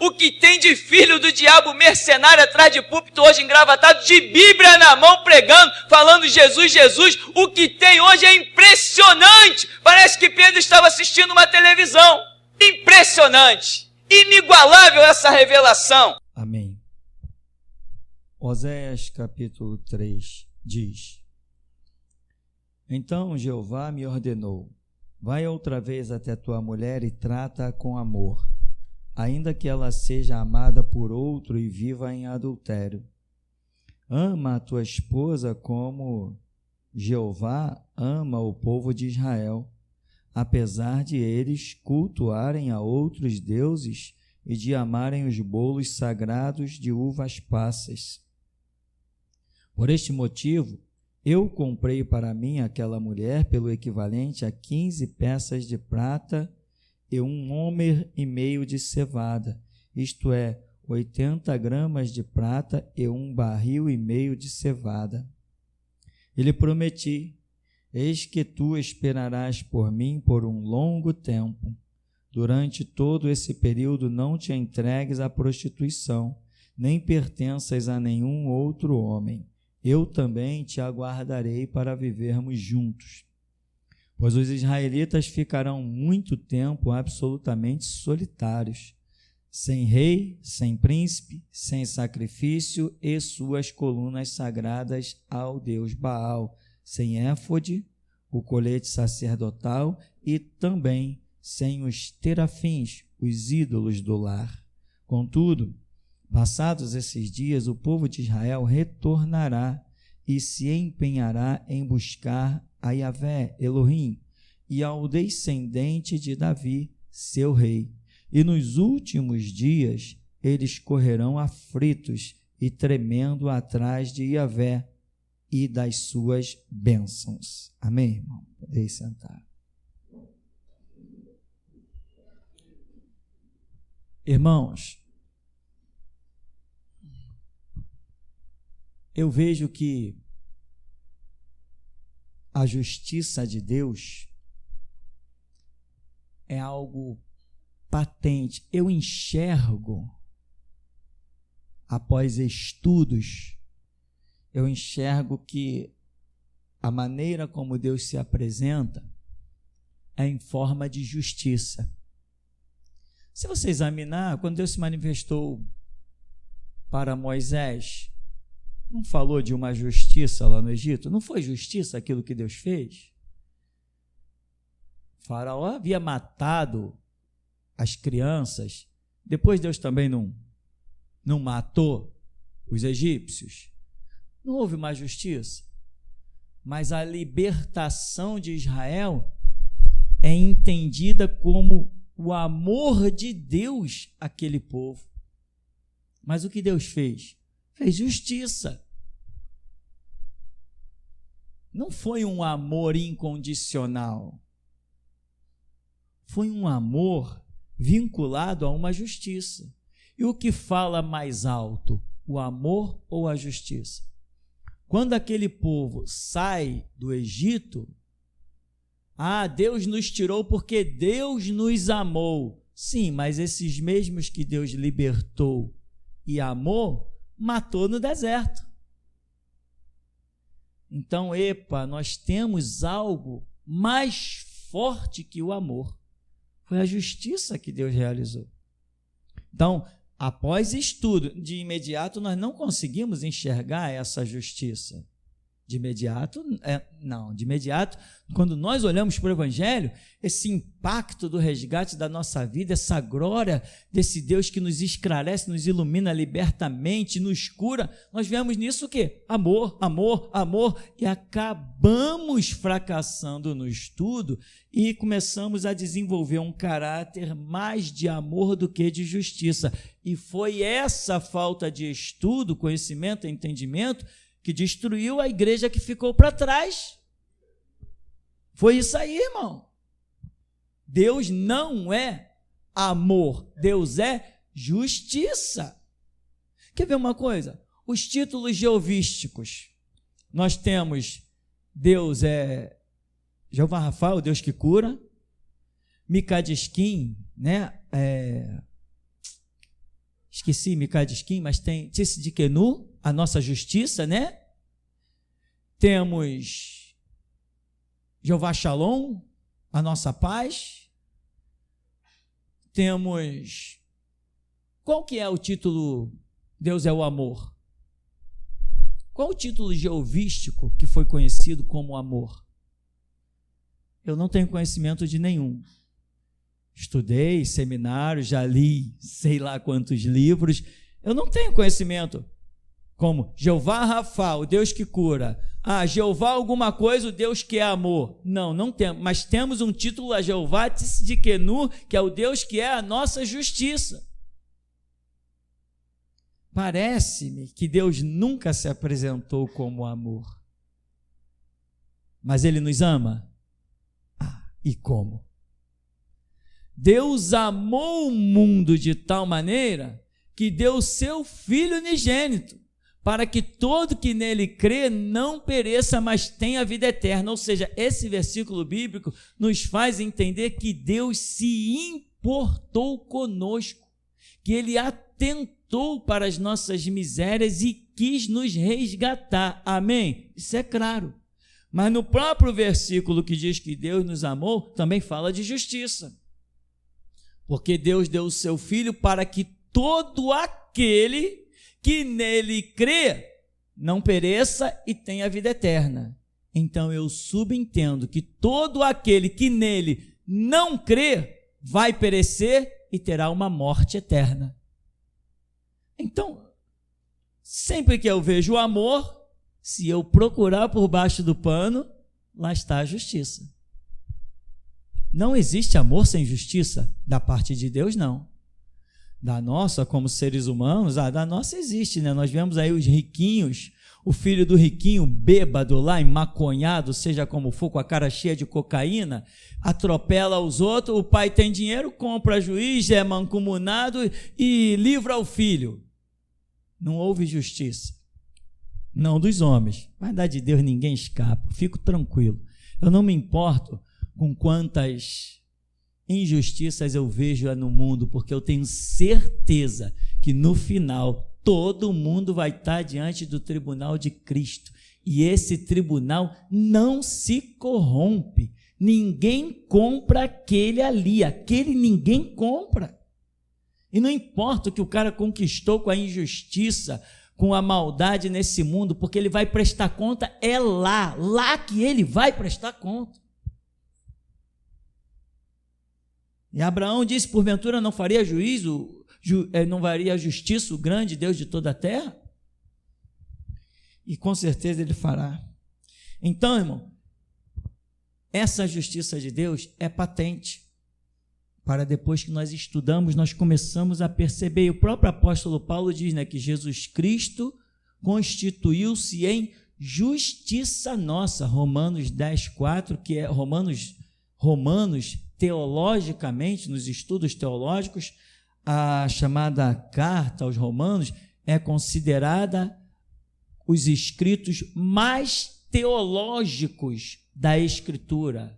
o que tem de filho do diabo mercenário atrás de púlpito hoje engravatado, de Bíblia na mão pregando, falando Jesus, Jesus, o que tem hoje é impressionante. Parece que Pedro estava assistindo uma televisão. Impressionante, inigualável essa revelação. Amém. Oséias capítulo 3 diz: Então Jeová me ordenou: vai outra vez até tua mulher e trata-a com amor, ainda que ela seja amada por outro e viva em adultério. Ama a tua esposa como Jeová ama o povo de Israel, apesar de eles cultuarem a outros deuses e de amarem os bolos sagrados de uvas passas. Por este motivo, eu comprei para mim aquela mulher pelo equivalente a 15 peças de prata e 1,5 homer de cevada, isto é, 80 gramas de prata e 1,5 barril de cevada. E lhe prometi: eis que tu esperarás por mim por um longo tempo. Durante todo esse período não te entregues à prostituição, nem pertenças a nenhum outro homem. Eu também te aguardarei para vivermos juntos. Pois os israelitas ficarão muito tempo absolutamente solitários, sem rei, sem príncipe, sem sacrifício e suas colunas sagradas ao Deus Baal, sem éfode, o colete sacerdotal e também sem os terafins, os ídolos do lar. Contudo, passados esses dias, o povo de Israel retornará e se empenhará em buscar a Yahvé, Elohim, e ao descendente de Davi, seu rei. E nos últimos dias eles correrão aflitos e tremendo atrás de Yahvé e das suas bênçãos. Amém, irmão? Podem sentar. Irmãos, eu vejo que a justiça de Deus é algo patente. Eu enxergo, após estudos, eu enxergo que a maneira como Deus se apresenta é em forma de justiça. Se você examinar, quando Deus se manifestou para Moisés, não falou de uma justiça lá no Egito? Não foi justiça aquilo que Deus fez? O faraó havia matado as crianças, depois Deus também não matou os egípcios. Não houve mais justiça, mas a libertação de Israel é entendida como o amor de Deus àquele povo. Mas o que Deus fez? Fez justiça. Não foi um amor incondicional. Foi um amor vinculado a uma justiça. E o que fala mais alto, o amor ou a justiça? Quando aquele povo sai do Egito, Deus nos tirou porque Deus nos amou. Sim, mas esses mesmos que Deus libertou e amou, matou no deserto. Então, nós temos algo mais forte que o amor. Foi a justiça que Deus realizou. Então, após estudo, de imediato nós não conseguimos enxergar essa justiça. De imediato, quando nós olhamos para o Evangelho, esse impacto do resgate da nossa vida, essa glória desse Deus que nos esclarece, nos ilumina, liberta a mente, nos cura, nós vemos nisso o quê? Amor, amor, amor, e acabamos fracassando no estudo e começamos a desenvolver um caráter mais de amor do que de justiça. E foi essa falta de estudo, conhecimento, entendimento, que destruiu a igreja que ficou para trás. Foi isso aí, irmão. Deus não é amor, Deus é justiça. Quer ver uma coisa? Os títulos jeovísticos. Nós temos Deus é Jeová Rafa, o Deus que cura. Mikadiskim, né? esqueci Mikadiskim, mas tem Tzidkenu, a nossa justiça, né? Temos Jeová Shalom, a nossa paz. Temos... Qual que é o título Deus é o amor? Qual o título jeovístico que foi conhecido como amor? Eu não tenho conhecimento de nenhum. Estudei seminário, já li sei lá quantos livros. Eu não tenho conhecimento como Jeová Rafa, o Deus que cura. Jeová alguma coisa, o Deus que é amor. Não temos, mas temos um título a Jeová Tzidkenu, que é o Deus que é a nossa justiça. Parece-me que Deus nunca se apresentou como amor. Mas Ele nos ama? E como? Deus amou o mundo de tal maneira que deu seu Filho unigênito, para que todo que nele crê não pereça, mas tenha vida eterna. Ou seja, esse versículo bíblico nos faz entender que Deus se importou conosco, que Ele atentou para as nossas misérias e quis nos resgatar. Amém? Isso é claro. Mas no próprio versículo que diz que Deus nos amou, também fala de justiça. Porque Deus deu o seu Filho para que todo aquele que nele crê não pereça e tenha vida eterna. Então eu subentendo que todo aquele que nele não crê vai perecer e terá uma morte eterna. Então, sempre que eu vejo o amor, se eu procurar por baixo do pano, lá está a justiça. Não existe amor sem justiça, da parte de Deus não. Da nossa, como seres humanos, da nossa existe, né? Nós vemos aí os riquinhos, o filho do riquinho bêbado lá, emaconhado, seja como for, com a cara cheia de cocaína, atropela os outros, o pai tem dinheiro, compra juiz, é mancomunado e livra o filho. Não houve justiça. Não dos homens, mas da de Deus ninguém escapa, fico tranquilo. Eu não me importo com quantas injustiças eu vejo no mundo, porque eu tenho certeza que no final todo mundo vai estar diante do tribunal de Cristo, e esse tribunal não se corrompe, ninguém compra aquele ninguém compra, e não importa o que o cara conquistou com a injustiça, com a maldade nesse mundo, porque ele vai prestar conta, é lá que ele vai prestar conta. E Abraão disse, porventura não faria juízo, não faria justiça o grande Deus de toda a terra? E com certeza ele fará. Então, irmão, essa justiça de Deus é patente. Para depois que nós estudamos, nós começamos a perceber. E o próprio apóstolo Paulo diz, né, que Jesus Cristo constituiu-se em justiça nossa. Romanos 10:4, que é Romanos teologicamente, nos estudos teológicos, a chamada carta aos Romanos é considerada os escritos mais teológicos da Escritura.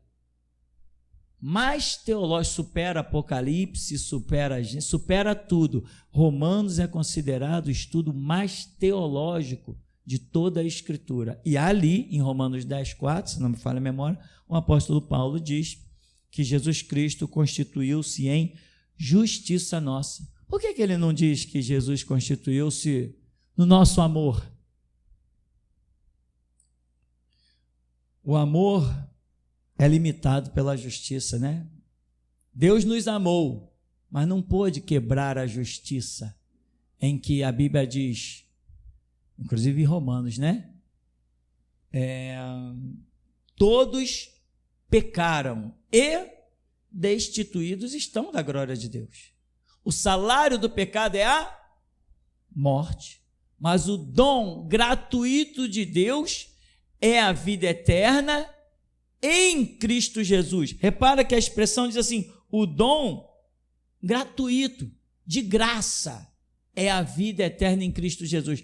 Mais teológico, supera Apocalipse, supera tudo. Romanos é considerado o estudo mais teológico de toda a Escritura. E ali, em Romanos 10:4, se não me falha a memória, o apóstolo Paulo diz que Jesus Cristo constituiu-se em justiça nossa. Por que ele não diz que Jesus constituiu-se no nosso amor? O amor é limitado pela justiça, né? Deus nos amou, mas não pôde quebrar a justiça, em que a Bíblia diz, inclusive em Romanos, né? Todos pecaram e destituídos estão da glória de Deus. O salário do pecado é a morte, mas o dom gratuito de Deus é a vida eterna em Cristo Jesus. Repara que a expressão diz assim, o dom gratuito, de graça, é a vida eterna em Cristo Jesus.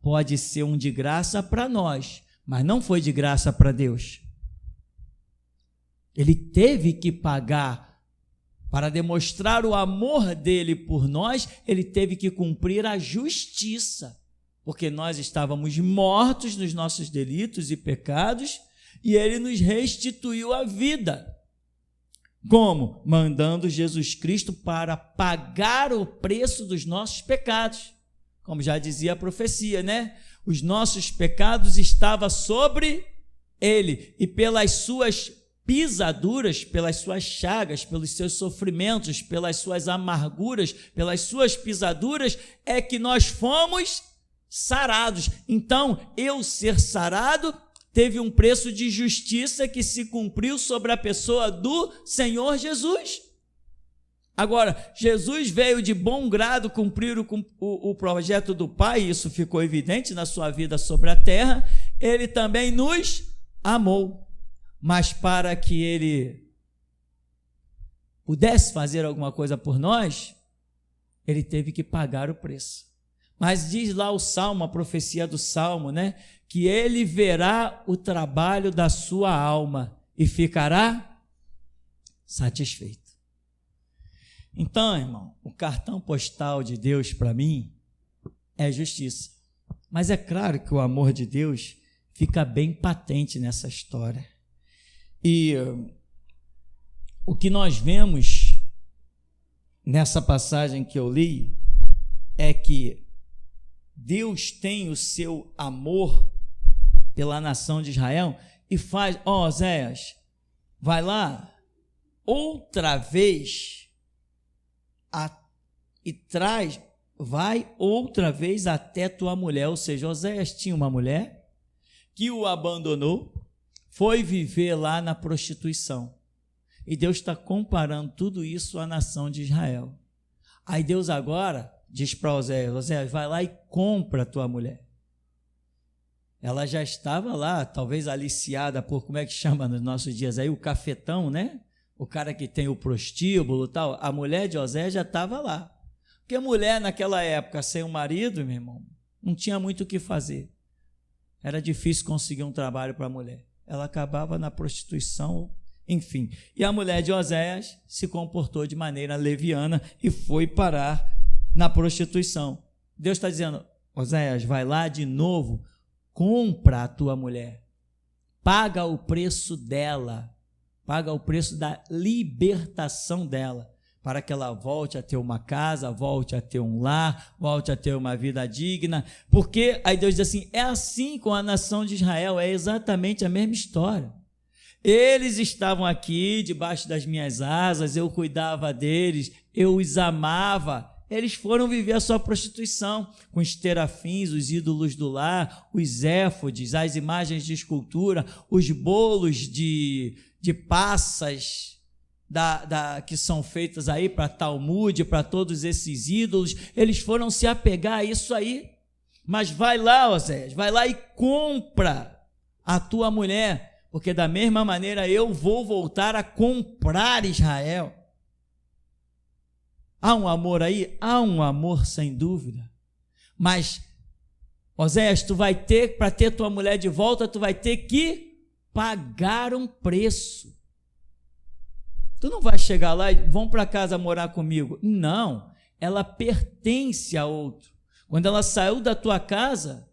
Pode ser um de graça para nós, mas não foi de graça para Deus. Ele teve que pagar Para demonstrar o amor dele por nós, ele teve que cumprir a justiça, porque nós estávamos mortos nos nossos delitos e pecados, e ele nos restituiu a vida. Como? Mandando Jesus Cristo para pagar o preço dos nossos pecados. Como já dizia a profecia, né? Os nossos pecados estavam sobre ele, e pelas suas pisaduras, pelas suas chagas, pelos seus sofrimentos, pelas suas amarguras, pelas suas pisaduras, é que nós fomos sarados. Então, eu ser sarado teve um preço de justiça que se cumpriu sobre a pessoa do Senhor Jesus. Agora, Jesus veio de bom grado cumprir o projeto do Pai, isso ficou evidente na sua vida sobre a terra. Ele também nos amou, mas para que ele pudesse fazer alguma coisa por nós, ele teve que pagar o preço. Mas diz lá o Salmo, a profecia do Salmo, né? Que ele verá o trabalho da sua alma e ficará satisfeito. Então, irmão, o cartão postal de Deus para mim é justiça. Mas é claro que o amor de Deus fica bem patente nessa história. E o que nós vemos nessa passagem que eu li é que Deus tem o seu amor pela nação de Israel e faz, Oséias, vai lá outra vez e traz, vai outra vez até tua mulher. Ou seja, Oséias tinha uma mulher que o abandonou, foi viver lá na prostituição. E Deus está comparando tudo isso à nação de Israel. Aí Deus agora diz para Oséias, Oséias, vai lá e compra a tua mulher. Ela já estava lá, talvez aliciada por, como é que chama nos nossos dias aí, o cafetão, né? O cara que tem o prostíbulo e tal. A mulher de Oséias já estava lá. Porque mulher naquela época, sem um marido, meu irmão, não tinha muito o que fazer. Era difícil conseguir um trabalho para a mulher. Ela acabava na prostituição, enfim. E a mulher de Oséias se comportou de maneira leviana e foi parar na prostituição. Deus está dizendo, Oséias, vai lá de novo, compra a tua mulher, paga o preço dela, paga o preço da libertação dela, para que ela volte a ter uma casa, volte a ter um lar, volte a ter uma vida digna, porque aí Deus diz assim, é assim com a nação de Israel, é exatamente a mesma história. Eles estavam aqui debaixo das minhas asas, eu cuidava deles, eu os amava. Eles foram viver a sua prostituição com os terafins, os ídolos do lar, os éfodes, as imagens de escultura, os bolos de passas que são feitas aí para Talmud, para todos esses ídolos. Eles foram se apegar a isso aí. Mas vai lá, Oséias, vai lá e compra a tua mulher, porque da mesma maneira eu vou voltar a comprar Israel. Há um amor aí? Há um amor sem dúvida, mas Oséias, tu vai ter, para ter tua mulher de volta, tu vai ter que pagar um preço. Tu não vai chegar lá e vão para casa morar comigo. Não, ela pertence a outro. Quando ela saiu da tua casa,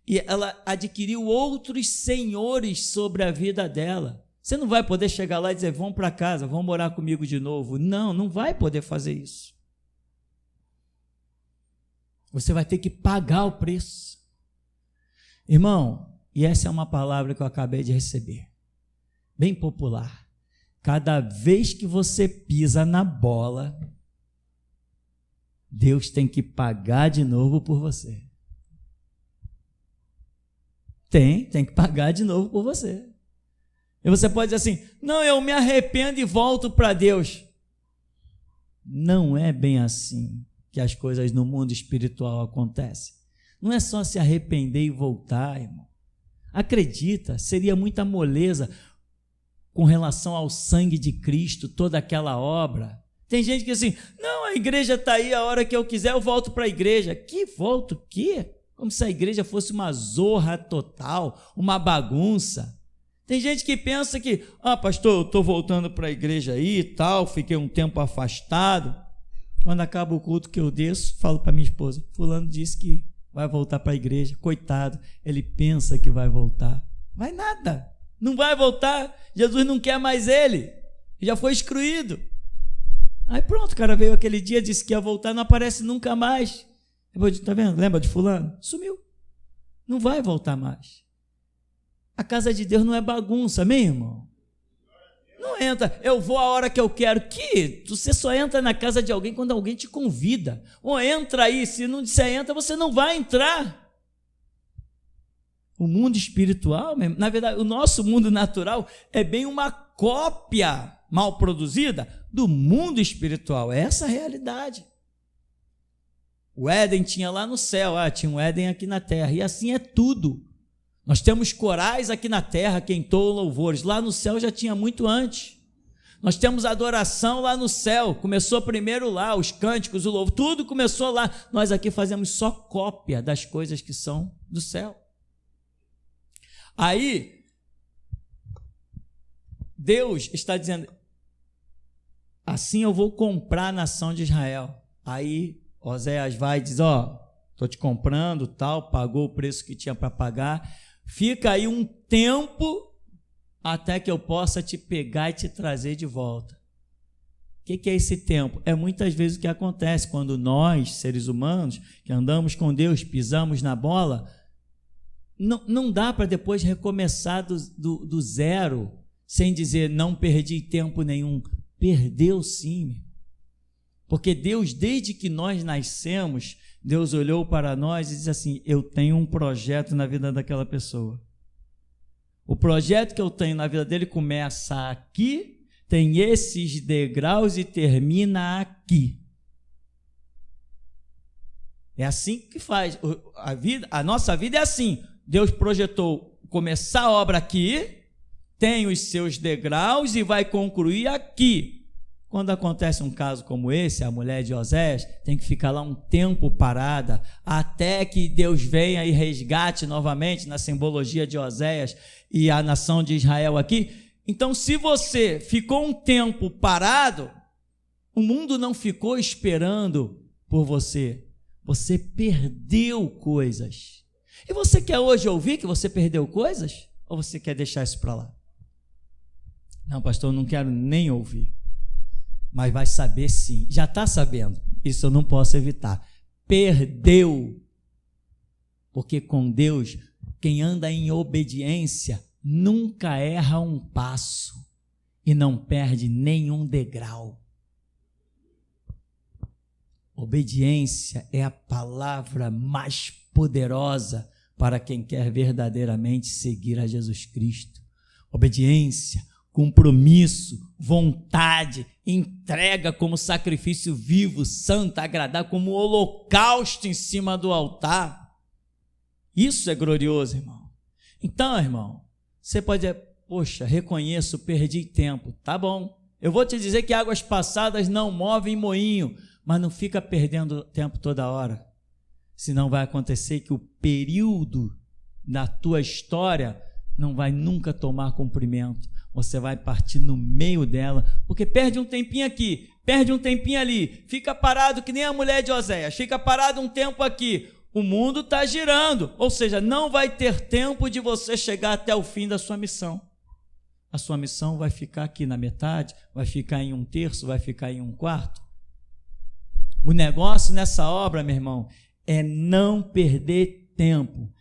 e ela adquiriu outros senhores sobre a vida dela. Você não vai poder chegar lá e dizer, vão para casa, vão morar comigo de novo. Não, não vai poder fazer isso. Você vai ter que pagar o preço. Irmão, e essa é uma palavra que eu acabei de receber, bem popular. Cada vez que você pisa na bola, Deus tem que pagar de novo por você. Tem que pagar de novo por você. E você pode dizer assim, não, eu me arrependo e volto para Deus. Não é bem assim que as coisas no mundo espiritual acontecem. Não é só se arrepender e voltar, irmão. Acredita, seria muita moleza com relação ao sangue de Cristo, toda aquela obra. Tem gente que diz assim, não, a igreja está aí, a hora que eu quiser eu volto para a igreja. Que volto? O quê? Como se a igreja fosse uma zorra total, uma bagunça. Tem gente que pensa que, pastor, eu estou voltando para a igreja aí e tal, fiquei um tempo afastado. Quando acaba o culto que eu desço, falo para minha esposa, fulano disse que vai voltar para a igreja. Coitado, ele pensa que vai voltar. Vai nada, não vai voltar. Jesus não quer mais ele, já foi excluído. Aí pronto, o cara veio aquele dia, disse que ia voltar, não aparece nunca mais. Tá vendo? Lembra de fulano? Sumiu. Não vai voltar mais. A casa de Deus não é bagunça, amém, irmão? Não entra, eu vou a hora que eu quero. Que você só entra na casa de alguém quando alguém te convida. Ou entra aí, se não disser entra, você não vai entrar. O mundo espiritual, na verdade, o nosso mundo natural é bem uma cópia mal produzida do mundo espiritual. É essa a realidade. O Éden tinha lá no céu, tinha um Éden aqui na terra, e assim é tudo. Nós temos corais aqui na terra que entoam louvores, lá no céu já tinha muito antes. Nós temos adoração lá no céu, começou primeiro lá, os cânticos, o louvor, tudo começou lá. Nós aqui fazemos só cópia das coisas que são do céu. Aí, Deus está dizendo, assim eu vou comprar a nação de Israel. Aí, Oséias vai e diz, estou te comprando, tal, pagou o preço que tinha para pagar, fica aí um tempo até que eu possa te pegar e te trazer de volta. O que é esse tempo? É muitas vezes o que acontece quando nós, seres humanos, que andamos com Deus, pisamos na bola, não dá para depois recomeçar do zero, sem dizer não perdi tempo nenhum. Perdeu sim, porque Deus, desde que nós nascemos, Deus olhou para nós e disse assim, eu tenho um projeto na vida daquela pessoa. O projeto que eu tenho na vida dele começa aqui, tem esses degraus e termina aqui. É assim que faz. A nossa vida é assim. Deus projetou começar a obra aqui, tem os seus degraus e vai concluir aqui. Quando acontece um caso como esse, a mulher de Oséias tem que ficar lá um tempo parada, até que Deus venha e resgate novamente, na simbologia de Oséias e a nação de Israel aqui. Então, se você ficou um tempo parado, o mundo não ficou esperando por você. Você perdeu coisas. E você quer hoje ouvir que você perdeu coisas? Ou você quer deixar isso para lá? Não, pastor, eu não quero nem ouvir. Mas vai saber sim, já está sabendo, isso eu não posso evitar, perdeu, porque com Deus, quem anda em obediência, nunca erra um passo, e não perde nenhum degrau. Obediência é a palavra mais poderosa para quem quer verdadeiramente seguir a Jesus Cristo. Obediência, compromisso, vontade, entrega como sacrifício vivo, santo, agradável, como holocausto em cima do altar. Isso é glorioso, irmão. Então, irmão, você pode dizer, poxa, reconheço, perdi tempo. Tá bom, eu vou te dizer que águas passadas não movem moinho, mas não fica perdendo tempo toda hora. Senão vai acontecer que o período da tua história não vai nunca tomar cumprimento. Você vai partir no meio dela, porque perde um tempinho aqui, perde um tempinho ali, fica parado que nem a mulher de Oséias, fica parado um tempo aqui, o mundo está girando, ou seja, não vai ter tempo de você chegar até o fim da sua missão. A sua missão vai ficar aqui na metade, vai ficar em 1/3, vai ficar em 1/4. O negócio nessa obra, meu irmão, é não perder tempo.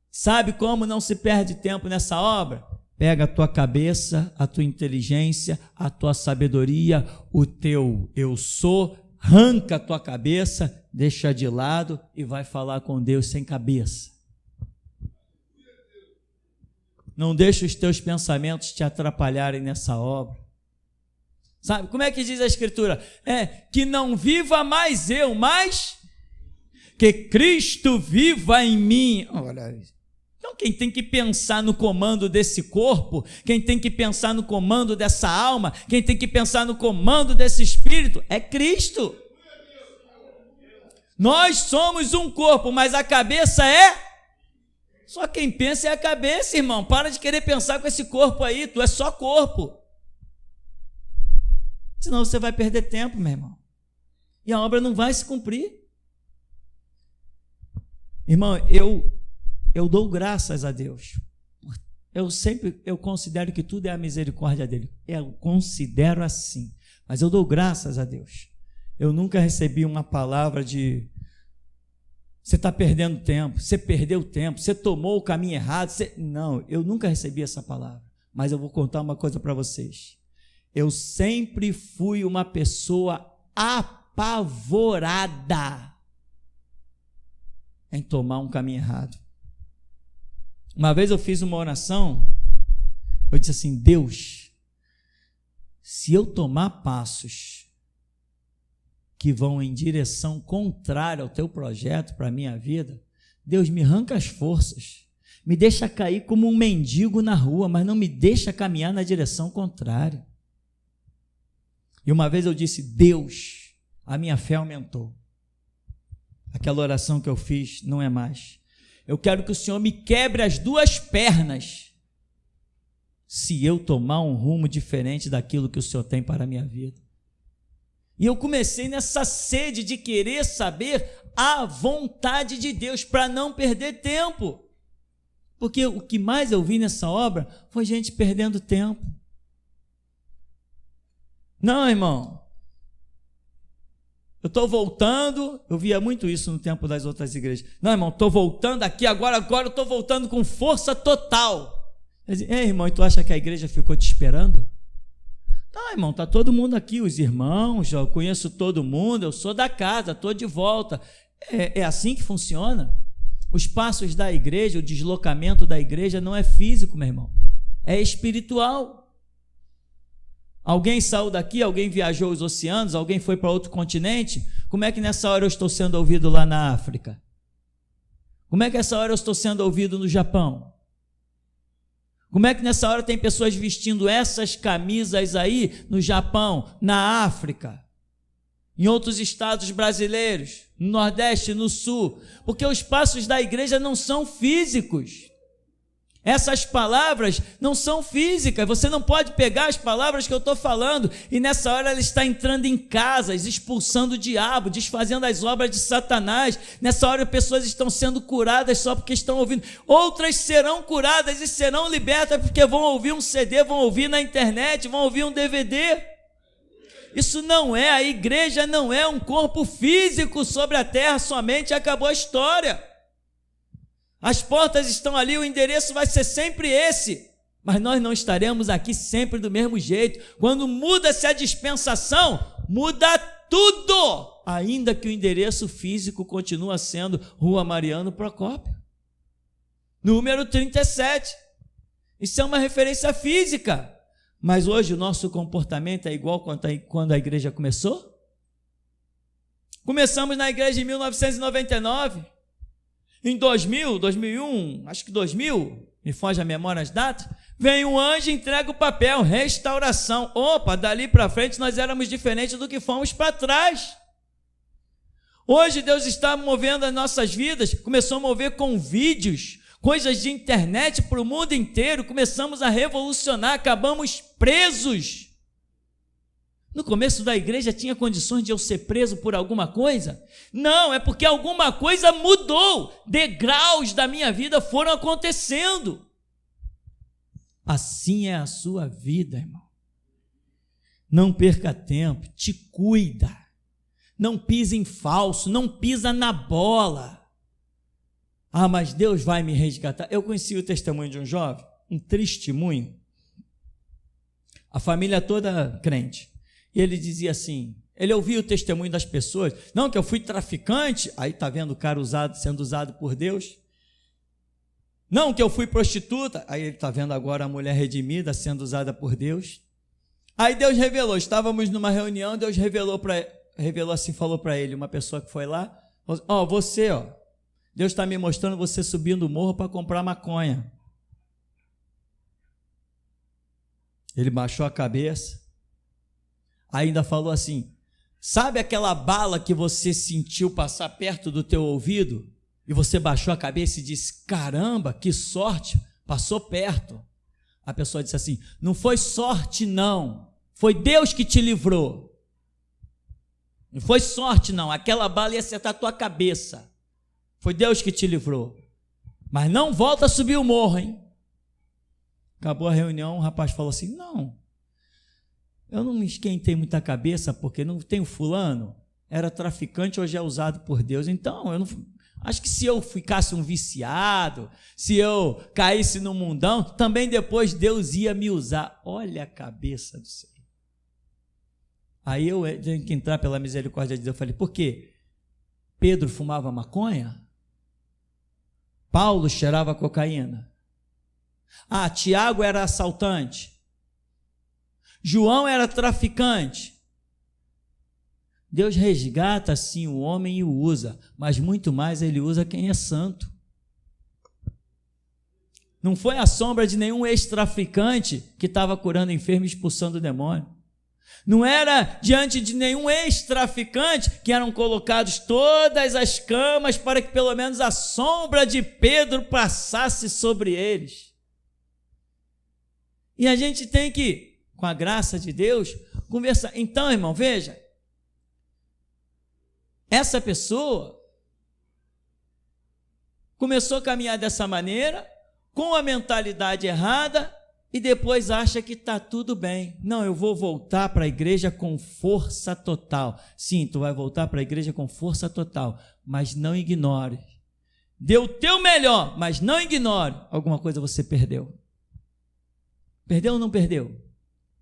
Sabe como não se perde tempo nessa obra? Pega a tua cabeça, a tua inteligência, a tua sabedoria, o teu eu sou, arranca a tua cabeça, deixa de lado e vai falar com Deus sem cabeça. Não deixa os teus pensamentos te atrapalharem nessa obra. Sabe, como é que diz a Escritura? Que não viva mais eu, mas que Cristo viva em mim. Olha isso. Então quem tem que pensar no comando desse corpo, quem tem que pensar no comando dessa alma, quem tem que pensar no comando desse espírito é Cristo. Nós somos um corpo, mas a cabeça é Só quem pensa é a cabeça, irmão. Para de querer pensar com esse corpo aí, tu é só corpo. Senão você vai perder tempo, meu irmão. E a obra não vai se cumprir. Irmão, eu dou graças a Deus. Eu considero que tudo é a misericórdia dele. Eu considero assim. Mas eu dou graças a Deus. Eu nunca recebi uma palavra de você está perdendo tempo, você perdeu tempo, você tomou o caminho errado. Não, eu nunca recebi essa palavra. Mas eu vou contar uma coisa para vocês. Eu sempre fui uma pessoa apavorada em tomar um caminho errado. Uma vez eu fiz uma oração, eu disse assim: Deus, se eu tomar passos que vão em direção contrária ao teu projeto para a minha vida, Deus, me arranca as forças, me deixa cair como um mendigo na rua, mas não me deixa caminhar na direção contrária. E uma vez eu disse: Deus, a minha fé aumentou. Aquela oração que eu fiz não é mais. Eu quero que o Senhor me quebre as duas pernas se eu tomar um rumo diferente daquilo que o Senhor tem para a minha vida. E eu comecei nessa sede de querer saber a vontade de Deus para não perder tempo. Porque o que mais eu vi nessa obra foi gente perdendo tempo. Não, irmão. Eu estou voltando, eu via muito isso no tempo das outras igrejas. Não, irmão, estou voltando aqui, agora eu estou voltando com força total. Eu dizia: ei, irmão, e tu acha que a igreja ficou te esperando? Não, irmão, está todo mundo aqui, os irmãos, eu conheço todo mundo, eu sou da casa, estou de volta. É assim que funciona. Os passos da igreja, o deslocamento da igreja não é físico, meu irmão, é espiritual. Alguém saiu daqui, alguém viajou os oceanos, alguém foi para outro continente. Como é que nessa hora eu estou sendo ouvido lá na África? Como é que nessa hora eu estou sendo ouvido no Japão? Como é que nessa hora tem pessoas vestindo essas camisas aí no Japão, na África, em outros estados brasileiros, no Nordeste, no Sul? Porque os passos da igreja não são físicos. Essas palavras não são físicas. Você não pode pegar as palavras que eu estou falando e nessa hora ela está entrando em casas, expulsando o diabo, desfazendo as obras de Satanás. Nessa hora pessoas estão sendo curadas só porque estão ouvindo. Outras serão curadas e serão libertas porque vão ouvir um CD, vão ouvir na internet, vão ouvir um DVD. Isso não é, a igreja não é um corpo físico sobre a terra somente, acabou a história. As portas estão ali, o endereço vai ser sempre esse, mas nós não estaremos aqui sempre do mesmo jeito. Quando muda-se a dispensação, muda tudo, ainda que o endereço físico continua sendo Rua Mariano Procópio, número 37. Isso é uma referência física, mas hoje o nosso comportamento é igual quando a igreja começou? Começamos na igreja em 1999. Em 2000, 2001, acho que 2000, me foge a memória as datas, vem um anjo e entrega o papel, restauração. Opa, dali para frente nós éramos diferentes do que fomos para trás. Hoje Deus está movendo as nossas vidas, começou a mover com vídeos, coisas de internet para o mundo inteiro, começamos a revolucionar, acabamos presos. No começo da igreja tinha condições de eu ser preso por alguma coisa? Não, é porque alguma coisa mudou. Degraus da minha vida foram acontecendo. Assim é a sua vida, irmão. Não perca tempo, te cuida. Não pisa em falso, não pisa na bola. Ah, mas Deus vai me resgatar. Eu conheci o testemunho de um jovem, um testemunho. A família toda crente. E ele dizia assim, ele ouvia o testemunho das pessoas, não, que eu fui traficante, aí está vendo o cara sendo usado por Deus, não, que eu fui prostituta, aí ele está vendo agora a mulher redimida sendo usada por Deus. Aí Deus revelou, estávamos numa reunião, Deus revelou assim, falou para ele, uma pessoa que foi lá, você, Deus está me mostrando você subindo o morro para comprar maconha. Ele baixou a cabeça, ainda falou assim, sabe aquela bala que você sentiu passar perto do teu ouvido? e você baixou a cabeça e disse: caramba, que sorte, passou perto. A pessoa disse assim: não foi sorte não, foi Deus que te livrou. Não foi sorte não, aquela bala ia acertar a tua cabeça. Foi Deus que te livrou. Mas não volta a subir o morro, hein? Acabou a reunião, o rapaz falou assim: não, eu não me esquentei muita cabeça, porque não tem o fulano, era traficante, hoje é usado por Deus. Então, eu não, acho que se eu ficasse um viciado, se eu caísse no mundão, também depois Deus ia me usar. Olha a cabeça do Senhor. Aí eu tenho que entrar pela misericórdia de Deus. Eu falei: por quê? Pedro fumava maconha? Paulo cheirava cocaína? Tiago era assaltante? João era traficante? Deus resgata sim o homem e o usa, mas muito mais ele usa quem é santo. Não foi a sombra de nenhum ex-traficante que estava curando enfermo e expulsando o demônio. Não era diante de nenhum ex-traficante que eram colocados todas as camas para que pelo menos a sombra de Pedro passasse sobre eles. E a gente tem que, com a graça de Deus, conversar. Então, irmão, veja, essa pessoa começou a caminhar dessa maneira, com a mentalidade errada, e depois acha que está tudo bem. Não, eu vou voltar para a igreja com força total. Sim, tu vai voltar para a igreja com força total, mas não ignore. Dê o teu melhor, mas não ignore. Alguma coisa você perdeu. Perdeu ou não perdeu?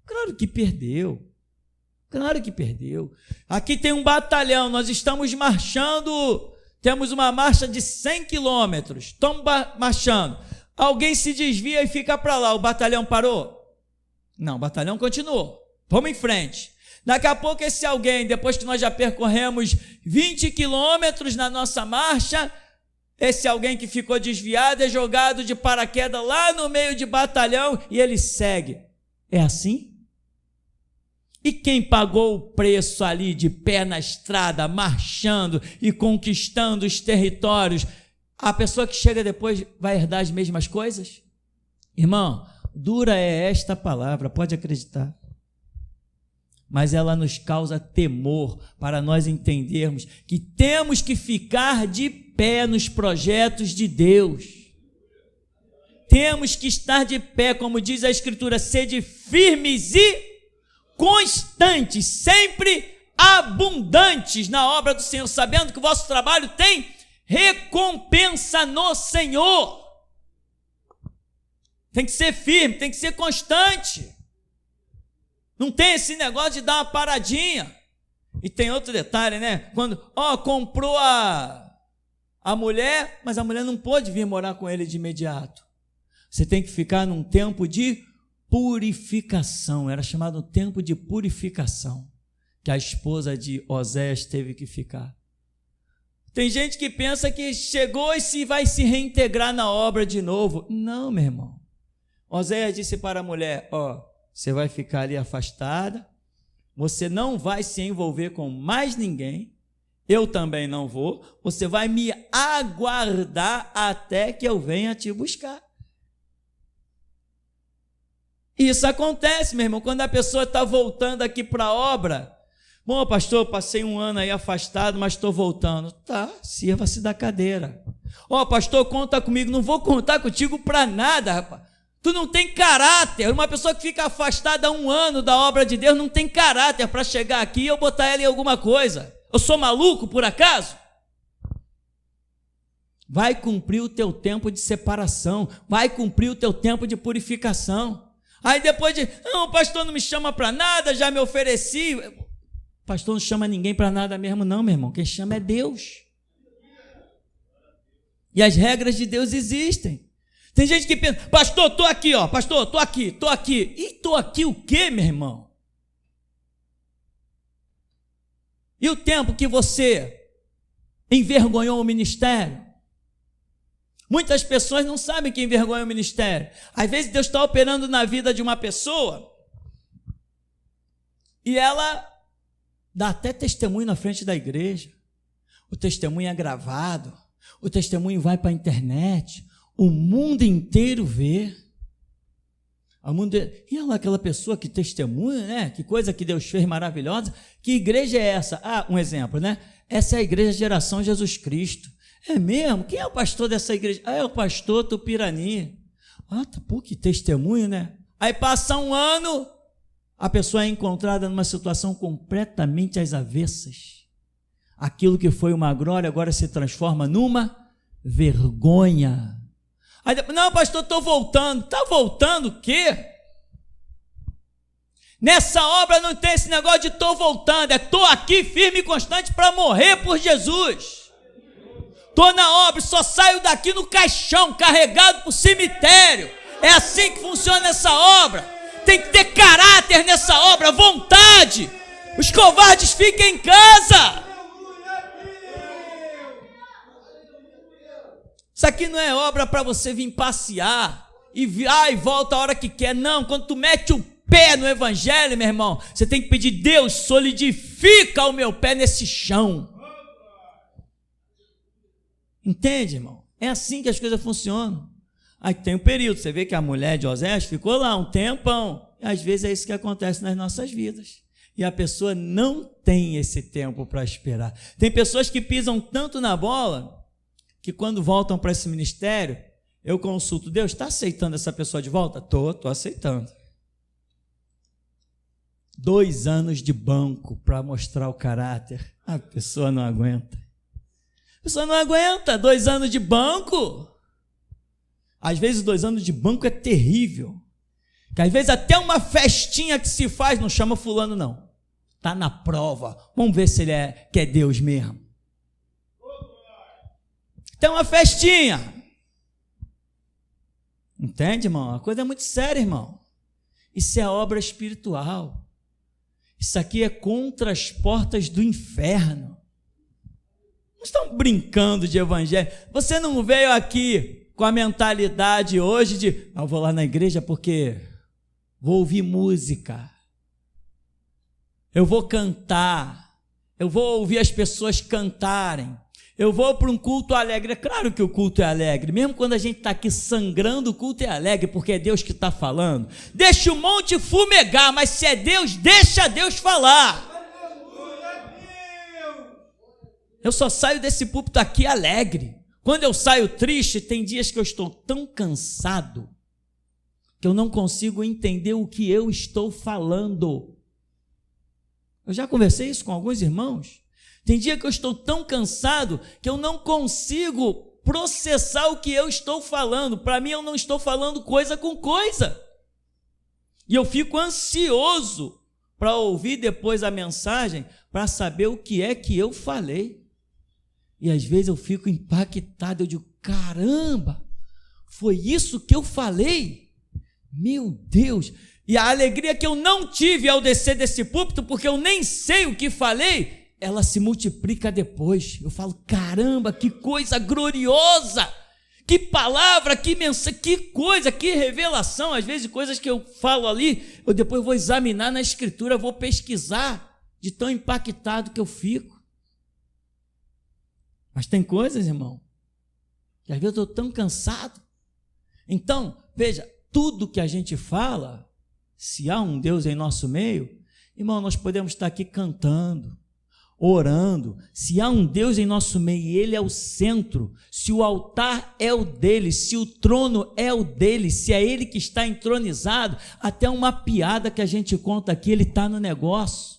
Claro que perdeu. Claro que perdeu. Aqui tem um batalhão, nós estamos marchando, temos uma marcha de 100 quilômetros, estamos marchando. Alguém se desvia e fica para lá, o batalhão parou? Não, o batalhão continuou. Vamos em frente. Daqui a pouco esse alguém, depois que nós já percorremos 20 quilômetros na nossa marcha, esse alguém que ficou desviado é jogado de paraquedas lá no meio de batalhão e ele segue. É assim? E quem pagou o preço ali de pé na estrada, marchando e conquistando os territórios, a pessoa que chega depois vai herdar as mesmas coisas? Irmão, dura é esta palavra, pode acreditar. Mas ela nos causa temor para nós entendermos que temos que ficar de pé nos projetos de Deus. Temos que estar de pé, como diz a Escritura, sede firmes e constantes, sempre abundantes na obra do Senhor, sabendo que o vosso trabalho tem recompensa no Senhor. Tem que ser firme, tem que ser constante. Não tem esse negócio de dar uma paradinha. E tem outro detalhe, né? Quando, comprou a mulher, mas a mulher não pôde vir morar com ele de imediato. Você tem que ficar num tempo de purificação. Era chamado tempo de purificação, que a esposa de Oséias teve que ficar. Tem gente que pensa que chegou e se vai se reintegrar na obra de novo. Não, meu irmão. Oséias disse para a mulher: você vai ficar ali afastada, você não vai se envolver com mais ninguém, eu também não vou, você vai me aguardar até que eu venha te buscar. Isso acontece, meu irmão, quando a pessoa está voltando aqui para a obra. Bom, pastor, passei um ano aí afastado, mas estou voltando. Tá, sirva-se da cadeira. Pastor, conta comigo. Não vou contar contigo para nada, rapaz. Tu não tem caráter. Uma pessoa que fica afastada há um ano da obra de Deus não tem caráter para chegar aqui e eu botar ela em alguma coisa. Eu sou maluco, por acaso? Vai cumprir o teu tempo de separação. Vai cumprir o teu tempo de purificação. Aí depois não, o pastor não me chama para nada, já me ofereci. O pastor não chama ninguém para nada mesmo não, meu irmão. Quem chama é Deus. E as regras de Deus existem. Tem gente que pensa: pastor, estou aqui, pastor, estou aqui. E estou aqui o quê, meu irmão? E o tempo que você envergonhou o ministério? Muitas pessoas não sabem que envergonha o ministério. Às vezes Deus está operando na vida de uma pessoa e ela dá até testemunho na frente da igreja. O testemunho é gravado. O testemunho vai para a internet, o mundo inteiro vê. E olha aquela pessoa que testemunha, né? Que coisa que Deus fez maravilhosa. Que igreja é essa? Um exemplo, né? Essa é a igreja Geração Jesus Cristo. É mesmo? Quem é o pastor dessa igreja? É o pastor Tupirani. Pô, que testemunho, né? Aí passa um ano, a pessoa é encontrada numa situação completamente às avessas. Aquilo que foi uma glória agora se transforma numa vergonha. Aí depois, não, pastor, estou voltando. Está voltando o quê? Nessa obra não tem esse negócio de estou voltando, estou aqui firme e constante para morrer por Jesus. Estou na obra, só saio daqui no caixão, carregado para o cemitério. É assim que funciona essa obra. Tem que ter caráter nessa obra, vontade. Os covardes fiquem em casa. Isso aqui não é obra para você vir passear e volta a hora que quer. Não, quando tu mete o pé no evangelho, meu irmão, você tem que pedir: Deus, solidifica o meu pé nesse chão. Entende, irmão? É assim que as coisas funcionam. Aí tem um período, você vê que a mulher de Osés ficou lá um tempão. E às vezes é isso que acontece nas nossas vidas. E a pessoa não tem esse tempo para esperar. Tem pessoas que pisam tanto na bola que quando voltam para esse ministério, eu consulto: Deus, está aceitando essa pessoa de volta? Estou aceitando. 2 anos de banco para mostrar o caráter. A pessoa não aguenta. A pessoa não aguenta 2 anos de banco. Às vezes 2 anos de banco é terrível. Que às vezes até uma festinha que se faz, não chama fulano não. Está na prova. Vamos ver se ele que é Deus mesmo. Tem uma festinha. Entende, irmão? A coisa é muito séria, irmão. Isso é obra espiritual. Isso aqui é contra as portas do inferno. Não estão brincando de evangelho. Você não veio aqui com a mentalidade hoje de: eu vou lá na igreja porque vou ouvir música, eu vou cantar, eu vou ouvir as pessoas cantarem, eu vou para um culto alegre. É claro que o culto é alegre, mesmo quando a gente está aqui sangrando, o culto é alegre, porque é Deus que está falando. Deixa o monte fumegar, mas se é Deus, deixa Deus falar. Eu só saio desse púlpito aqui alegre. Quando eu saio triste, tem dias que eu estou tão cansado que eu não consigo entender o que eu estou falando. Eu já conversei isso com alguns irmãos. Tem dia que eu estou tão cansado que eu não consigo processar o que eu estou falando. Para mim, eu não estou falando coisa com coisa. E eu fico ansioso para ouvir depois a mensagem, para saber o que é que eu falei. E às vezes eu fico impactado, eu digo: caramba, foi isso que eu falei? Meu Deus! E a alegria que eu não tive ao descer desse púlpito, porque eu nem sei o que falei, ela se multiplica depois. Eu falo: caramba, que coisa gloriosa! Que palavra, que mensagem, que coisa, que revelação. Às vezes coisas que eu falo ali, eu depois vou examinar na escritura, vou pesquisar, de tão impactado que eu fico. Mas tem coisas, irmão, que às vezes eu estou tão cansado. Então, veja, tudo que a gente fala, se há um Deus em nosso meio, irmão, nós podemos estar aqui cantando, orando. Se há um Deus em nosso meio e Ele é o centro, se o altar é o dele, se o trono é o dele, se é Ele que está entronizado, até uma piada que a gente conta aqui, Ele está no negócio.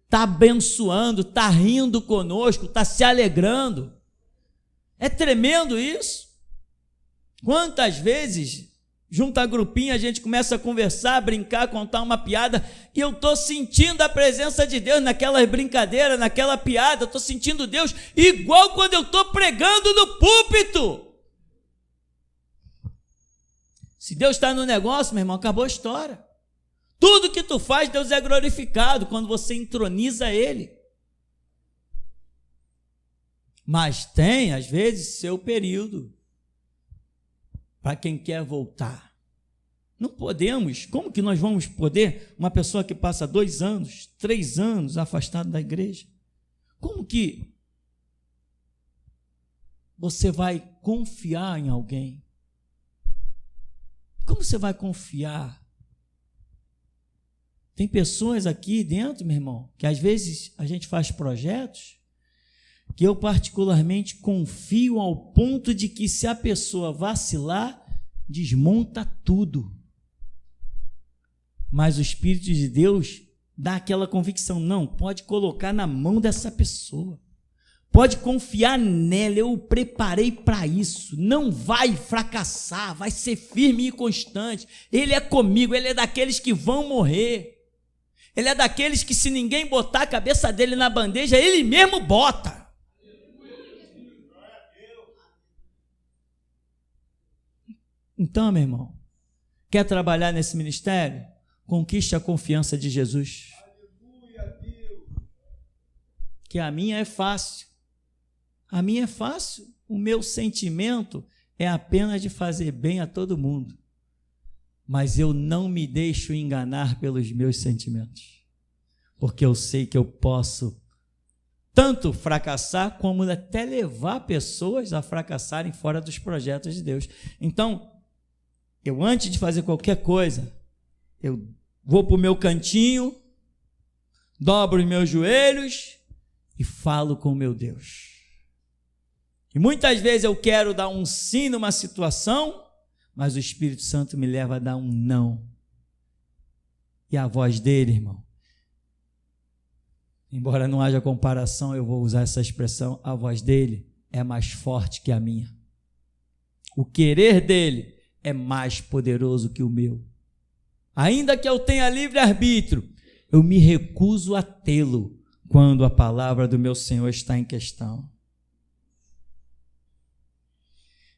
Está abençoando, está rindo conosco, está se alegrando. É tremendo isso. Quantas vezes, junto a grupinha, a gente começa a conversar, brincar, contar uma piada, e eu estou sentindo a presença de Deus naquela brincadeira, naquela piada, estou sentindo Deus igual quando eu estou pregando no púlpito. Se Deus está no negócio, meu irmão, acabou a história. Tudo que tu faz, Deus é glorificado quando você entroniza Ele. Mas tem, às vezes, seu período para quem quer voltar. Não podemos. Como que nós vamos poder, uma pessoa que passa 2 anos, 3 anos afastada da igreja, como que você vai confiar em alguém? Como você vai confiar? Tem pessoas aqui dentro, meu irmão, que às vezes a gente faz projetos que eu particularmente confio ao ponto de que se a pessoa vacilar, desmonta tudo. Mas o Espírito de Deus dá aquela convicção, não, pode colocar na mão dessa pessoa. Pode confiar nela, eu o preparei para isso, não vai fracassar, vai ser firme e constante. Ele é comigo, ele é daqueles que vão morrer. Ele é daqueles que se ninguém botar a cabeça dele na bandeja, ele mesmo bota. Então, meu irmão, quer trabalhar nesse ministério? Conquiste a confiança de Jesus. Que a minha é fácil. A minha é fácil. O meu sentimento é apenas de fazer bem a todo mundo. Mas eu não me deixo enganar pelos meus sentimentos. Porque eu sei que eu posso tanto fracassar como até levar pessoas a fracassarem fora dos projetos de Deus. Então, eu antes de fazer qualquer coisa, eu vou para o meu cantinho, dobro os meus joelhos e falo com o meu Deus. E muitas vezes eu quero dar um sim numa situação, mas o Espírito Santo me leva a dar um não. E a voz dele, irmão, embora não haja comparação, eu vou usar essa expressão, a voz dele é mais forte que a minha. O querer dele é mais poderoso que o meu. Ainda que eu tenha livre-arbítrio, eu me recuso a tê-lo quando a palavra do meu Senhor está em questão.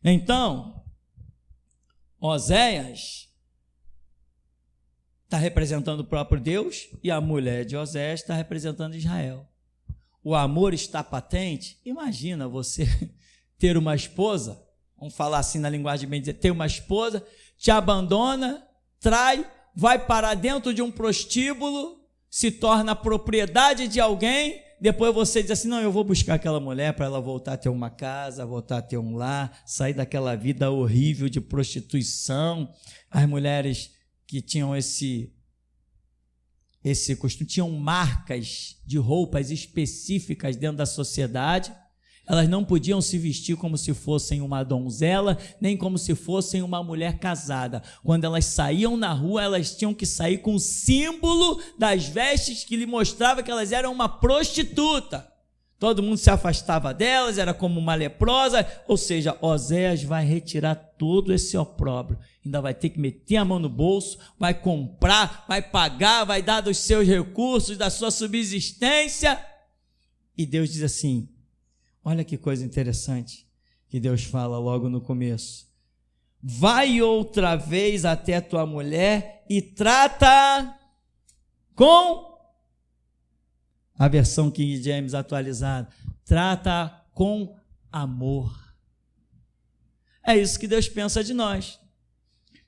Então, Oséias está representando o próprio Deus e a mulher de Oséias está representando Israel. O amor está patente. Imagina você ter uma esposa, vamos falar assim na linguagem bem dizer, ter uma esposa, te abandona, trai, vai parar dentro de um prostíbulo, se torna propriedade de alguém, depois você diz assim, não, eu vou buscar aquela mulher para ela voltar a ter uma casa, voltar a ter um lar, sair daquela vida horrível de prostituição. As mulheres que tinham esse costume, tinham marcas de roupas específicas dentro da sociedade. Elas não podiam se vestir como se fossem uma donzela, nem como se fossem uma mulher casada. Quando elas saíam na rua, elas tinham que sair com o símbolo das vestes que lhe mostrava que elas eram uma prostituta. Todo mundo se afastava delas, era como uma leprosa, ou seja, Oséias vai retirar todo esse opróbrio. Ainda vai ter que meter a mão no bolso, vai comprar, vai pagar, vai dar dos seus recursos, da sua subsistência. E Deus diz assim, olha que coisa interessante que Deus fala logo no começo. Vai outra vez até tua mulher e trata com a versão King James atualizada. Trata com amor. É isso que Deus pensa de nós.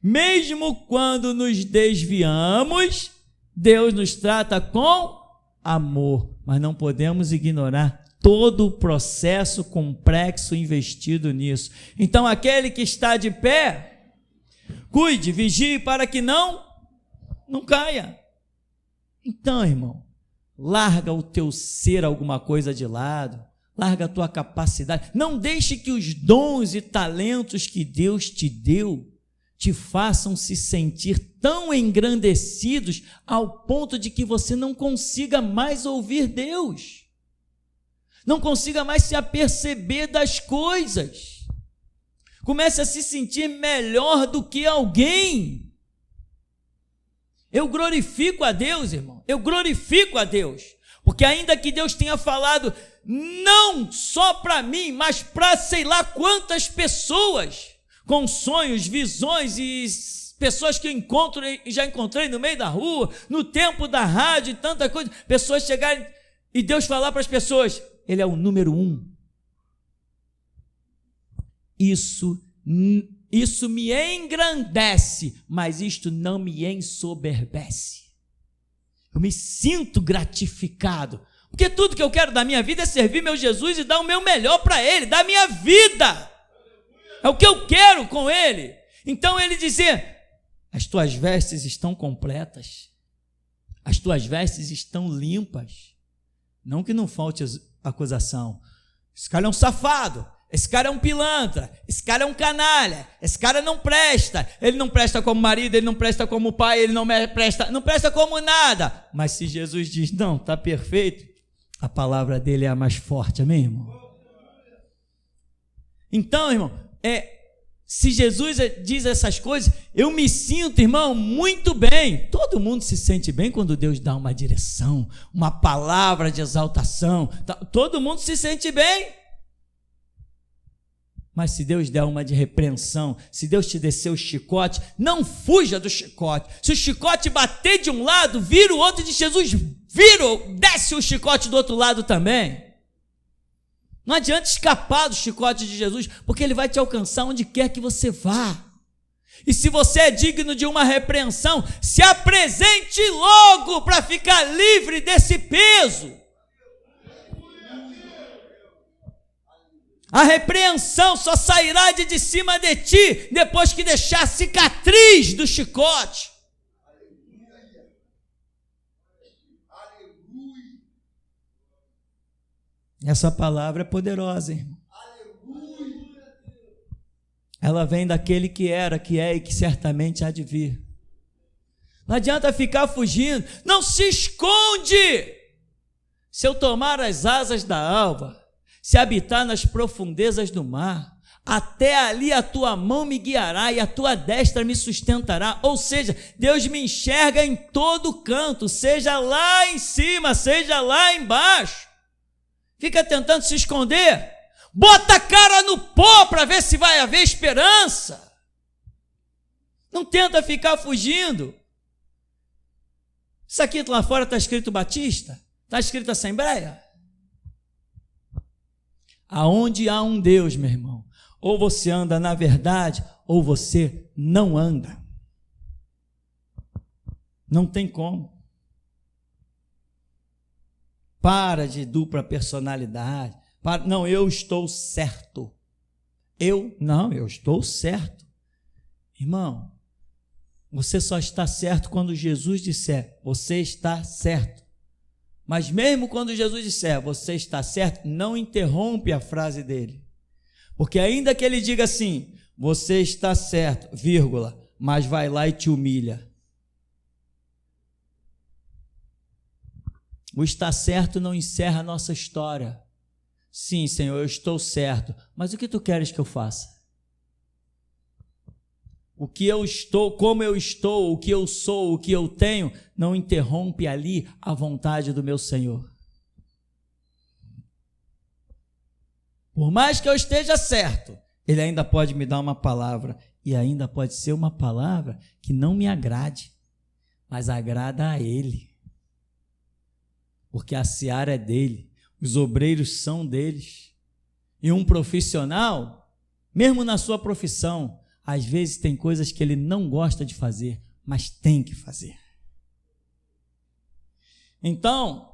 Mesmo quando nos desviamos, Deus nos trata com amor. Mas não podemos ignorar todo o processo complexo investido nisso. Então, aquele que está de pé, cuide, vigie para que não caia. Então, irmão, larga o teu ser alguma coisa de lado, larga a tua capacidade, não deixe que os dons e talentos que Deus te deu te façam se sentir tão engrandecidos ao ponto de que você não consiga mais ouvir Deus. Não consiga mais se aperceber das coisas. Comece a se sentir melhor do que alguém. Eu glorifico a Deus, irmão. Eu glorifico a Deus. Porque ainda que Deus tenha falado não só para mim, mas para sei lá quantas pessoas, com sonhos, visões e pessoas que eu encontro e já encontrei no meio da rua, no tempo da rádio e tanta coisa, pessoas chegarem e Deus falar para as pessoas, Ele é o número 1. Isso me engrandece, mas isto não me ensoberbece. Eu me sinto gratificado, Porque tudo que eu quero da minha vida é servir meu Jesus e dar o meu melhor para Ele, da minha vida. É o que eu quero com Ele. Então ele dizia, as tuas vestes estão completas, as tuas vestes estão limpas. Não que não falte acusação. Esse cara é um safado, esse cara é um pilantra, esse cara é um canalha, esse cara não presta. Ele não presta como marido, ele não presta como pai, ele não presta como nada. Mas se Jesus diz, não, está perfeito, a palavra dele é a mais forte, amém, irmão? Então, irmão, se Jesus diz essas coisas, eu me sinto, irmão, muito bem. Todo mundo se sente bem quando Deus dá uma direção, uma palavra de exaltação. Todo mundo se sente bem. Mas se Deus der uma de repreensão, se Deus te descer o chicote, não fuja do chicote. Se o chicote bater de um lado, vira o outro, de Jesus, desce o chicote do outro lado também. Não adianta escapar do chicote de Jesus, porque ele vai te alcançar onde quer que você vá. E se você é digno de uma repreensão, se apresente logo para ficar livre desse peso. A repreensão só sairá de cima de ti depois que deixar a cicatriz do chicote. Essa palavra é poderosa, irmão. Ela vem daquele que era, que é e que certamente há de vir. Não adianta ficar fugindo. Não se esconde. Se eu tomar as asas da alva, se habitar nas profundezas do mar, até ali a tua mão me guiará e a tua destra me sustentará. Ou seja, Deus me enxerga em todo canto, seja lá em cima, seja lá embaixo. Fica tentando se esconder, bota a cara no pó para ver se vai haver esperança. Não tenta ficar fugindo. Isso aqui lá fora está escrito Batista, está escrito Assembleia. Aonde há um Deus, meu irmão, ou você anda na verdade, ou você não anda. Não tem como. Para de dupla personalidade. Não, eu estou certo. Eu estou certo. Irmão, você só está certo quando Jesus disser, você está certo. Mas mesmo quando Jesus disser, você está certo, não interrompe a frase dele. Porque ainda que ele diga assim, você está certo, vírgula, mas vai lá e te humilha. O estar certo não encerra a nossa história. Sim, Senhor, eu estou certo, mas o que tu queres que eu faça? O que eu estou, como eu estou, o que eu sou, o que eu tenho, não interrompe ali a vontade do meu Senhor. Por mais que eu esteja certo, Ele ainda pode me dar uma palavra, e ainda pode ser uma palavra que não me agrade, mas agrada a Ele. Porque a seara é dele, os obreiros são deles. E um profissional, mesmo na sua profissão, às vezes tem coisas que ele não gosta de fazer, mas tem que fazer. Então,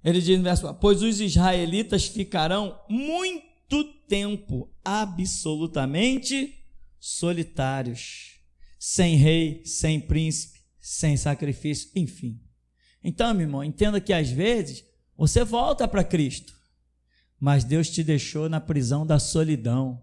ele diz no verso: pois os israelitas ficarão muito tempo absolutamente solitários, sem rei, sem príncipe, sem sacrifício, enfim. Então, meu irmão, entenda que às vezes você volta para Cristo, mas Deus te deixou na prisão da solidão.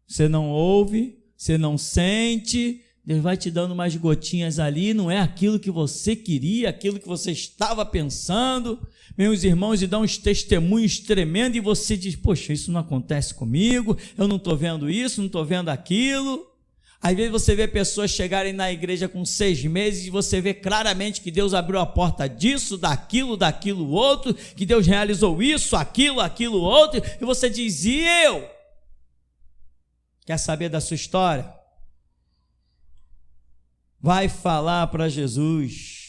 Você não ouve, você não sente, Deus vai te dando umas gotinhas ali, não é aquilo que você queria, aquilo que você estava pensando. Meus irmãos, e dão uns testemunhos tremendos e você diz, poxa, isso não acontece comigo, eu não estou vendo isso, não estou vendo aquilo. Às vezes você vê pessoas chegarem na igreja com 6 meses e você vê claramente que Deus abriu a porta disso, daquilo outro, que Deus realizou isso, aquilo outro, e você diz, e eu? Quer saber da sua história? Vai falar para Jesus.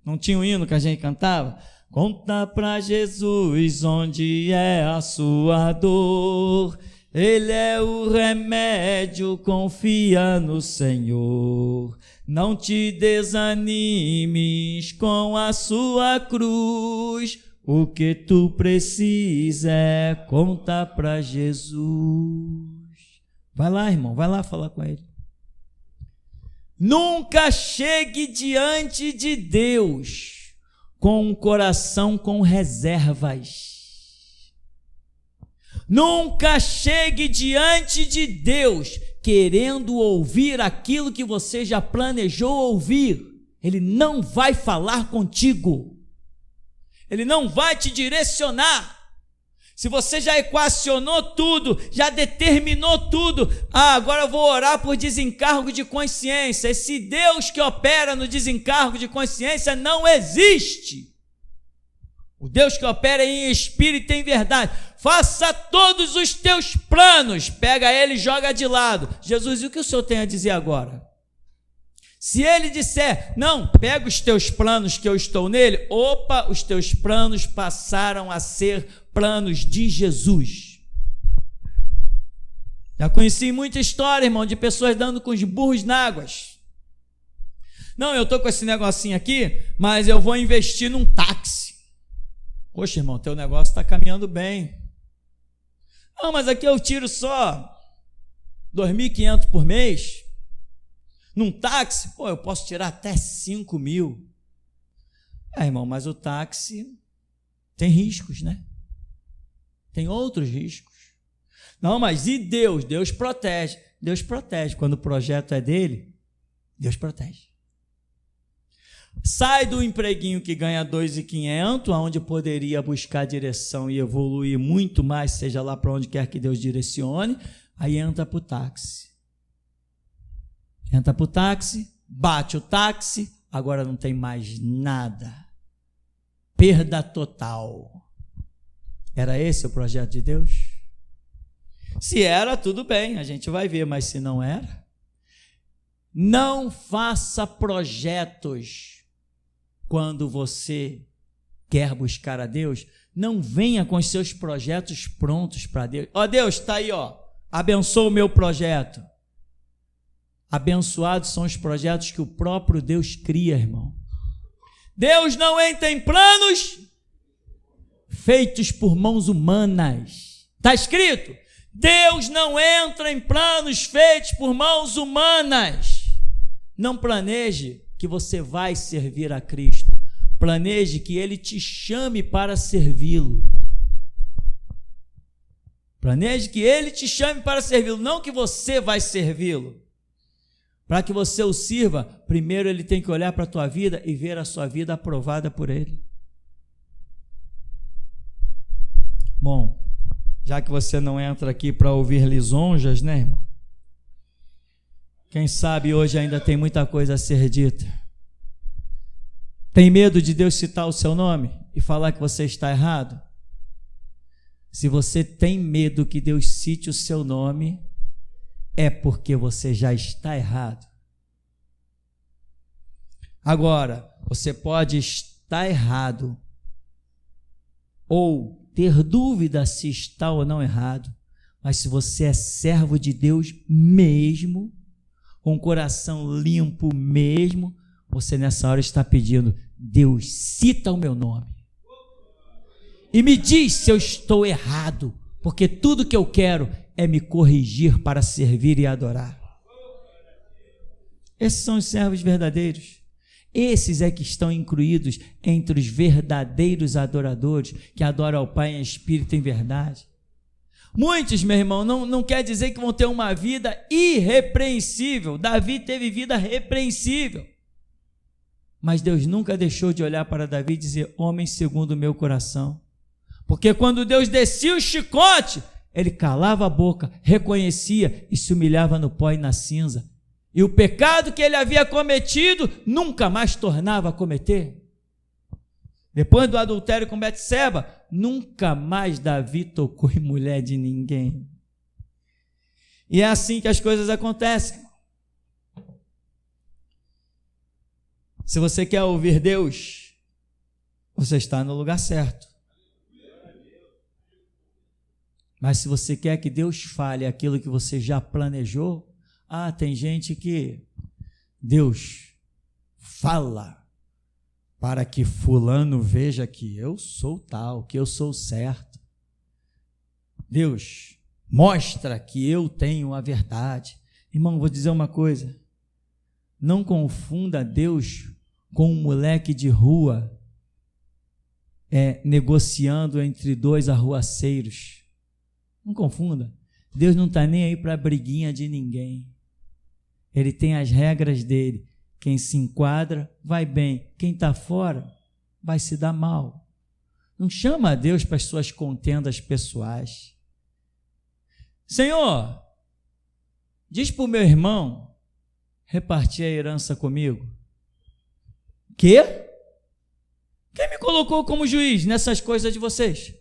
Não tinha um hino que a gente cantava? Conta para Jesus onde é a sua dor. Ele é o remédio, confia no Senhor. Não te desanimes com a sua cruz. O que tu precisa é contar para Jesus. Vai lá, irmão, vai lá falar com ele. Nunca chegue diante de Deus com um coração com reservas. Nunca chegue diante de Deus querendo ouvir aquilo que você já planejou ouvir. Ele não vai falar contigo. Ele não vai te direcionar. Se você já equacionou tudo, já determinou tudo, agora eu vou orar por desencargo de consciência. Esse Deus que opera no desencargo de consciência não existe. O Deus que opera em espírito e em verdade. Faça todos os teus planos. Pega ele e joga de lado. Jesus, e o que o Senhor tem a dizer agora? Se ele disser, não, pega os teus planos que eu estou nele, opa, os teus planos passaram a ser planos de Jesus. Já conheci muita história, irmão, de pessoas dando com os burros na águas. Não, eu estou com esse negocinho aqui, mas eu vou investir num táxi. Poxa, irmão, teu negócio está caminhando bem. Não, mas aqui eu tiro só 2.500 por mês. Num táxi, pô, eu posso tirar até 5.000. Irmão, mas o táxi tem riscos, né? Tem outros riscos. Não, mas e Deus? Deus protege. Deus protege. Quando o projeto é dele, Deus protege. Sai do empreguinho que ganha 2.500, onde poderia buscar direção e evoluir muito mais, seja lá para onde quer que Deus direcione, aí entra para o táxi. Entra para o táxi, bate o táxi, agora não tem mais nada. Perda total. Era esse o projeto de Deus? Se era, tudo bem, a gente vai ver, mas se não era, não faça projetos quando você quer buscar a Deus. Não venha com os seus projetos prontos para Deus. Ó, Deus, está aí, ó, abençoa o meu projeto. Abençoados são os projetos que o próprio Deus cria, irmão. Deus não entra em planos feitos por mãos humanas. Está escrito? Deus não entra em planos feitos por mãos humanas. Não planeje que você vai servir a Cristo. Planeje que Ele te chame para servi-lo. Planeje que Ele te chame para servi-lo, não que você vai servi-lo. Para que você o sirva, primeiro Ele tem que olhar para a tua vida e ver a sua vida aprovada por Ele. Bom, já que você não entra aqui para ouvir lisonjas, né, irmão? Quem sabe hoje ainda tem muita coisa a ser dita. Tem medo de Deus citar o seu nome e falar que você está errado? Se você tem medo que Deus cite o seu nome, é porque você já está errado. Agora, você pode estar errado ou ter dúvida se está ou não errado, mas se você é servo de Deus mesmo, com o coração limpo mesmo, você nessa hora está pedindo, Deus, cita o meu nome e me diz se eu estou errado, porque tudo que eu quero é me corrigir para servir e adorar. Esses são os servos verdadeiros. Esses é que estão incluídos entre os verdadeiros adoradores, que adoram ao Pai em espírito e em verdade. Muitos, meu irmão, não quer dizer que vão ter uma vida irrepreensível. Davi teve vida repreensível. Mas Deus nunca deixou de olhar para Davi e dizer, homem segundo o meu coração. Porque quando Deus descia o chicote, ele calava a boca, reconhecia e se humilhava no pó e na cinza. E o pecado que ele havia cometido, nunca mais tornava a cometer. Depois do adultério com Betseba, nunca mais Davi tocou em mulher de ninguém. E é assim que as coisas acontecem. Se você quer ouvir Deus, você está no lugar certo. Mas se você quer que Deus fale aquilo que você já planejou, tem gente que Deus, fala para que fulano veja que eu sou tal, que eu sou certo. Deus, mostra que eu tenho a verdade. Irmão, vou dizer uma coisa. Não confunda Deus com um moleque de rua negociando entre dois arruaceiros. Não confunda. Deus não está nem aí para a briguinha de ninguém. Ele tem as regras dele. Quem se enquadra, vai bem. Quem está fora, vai se dar mal. Não chama a Deus para as suas contendas pessoais. Senhor, diz para o meu irmão repartir a herança comigo. Quê? Quem me colocou como juiz nessas coisas de vocês?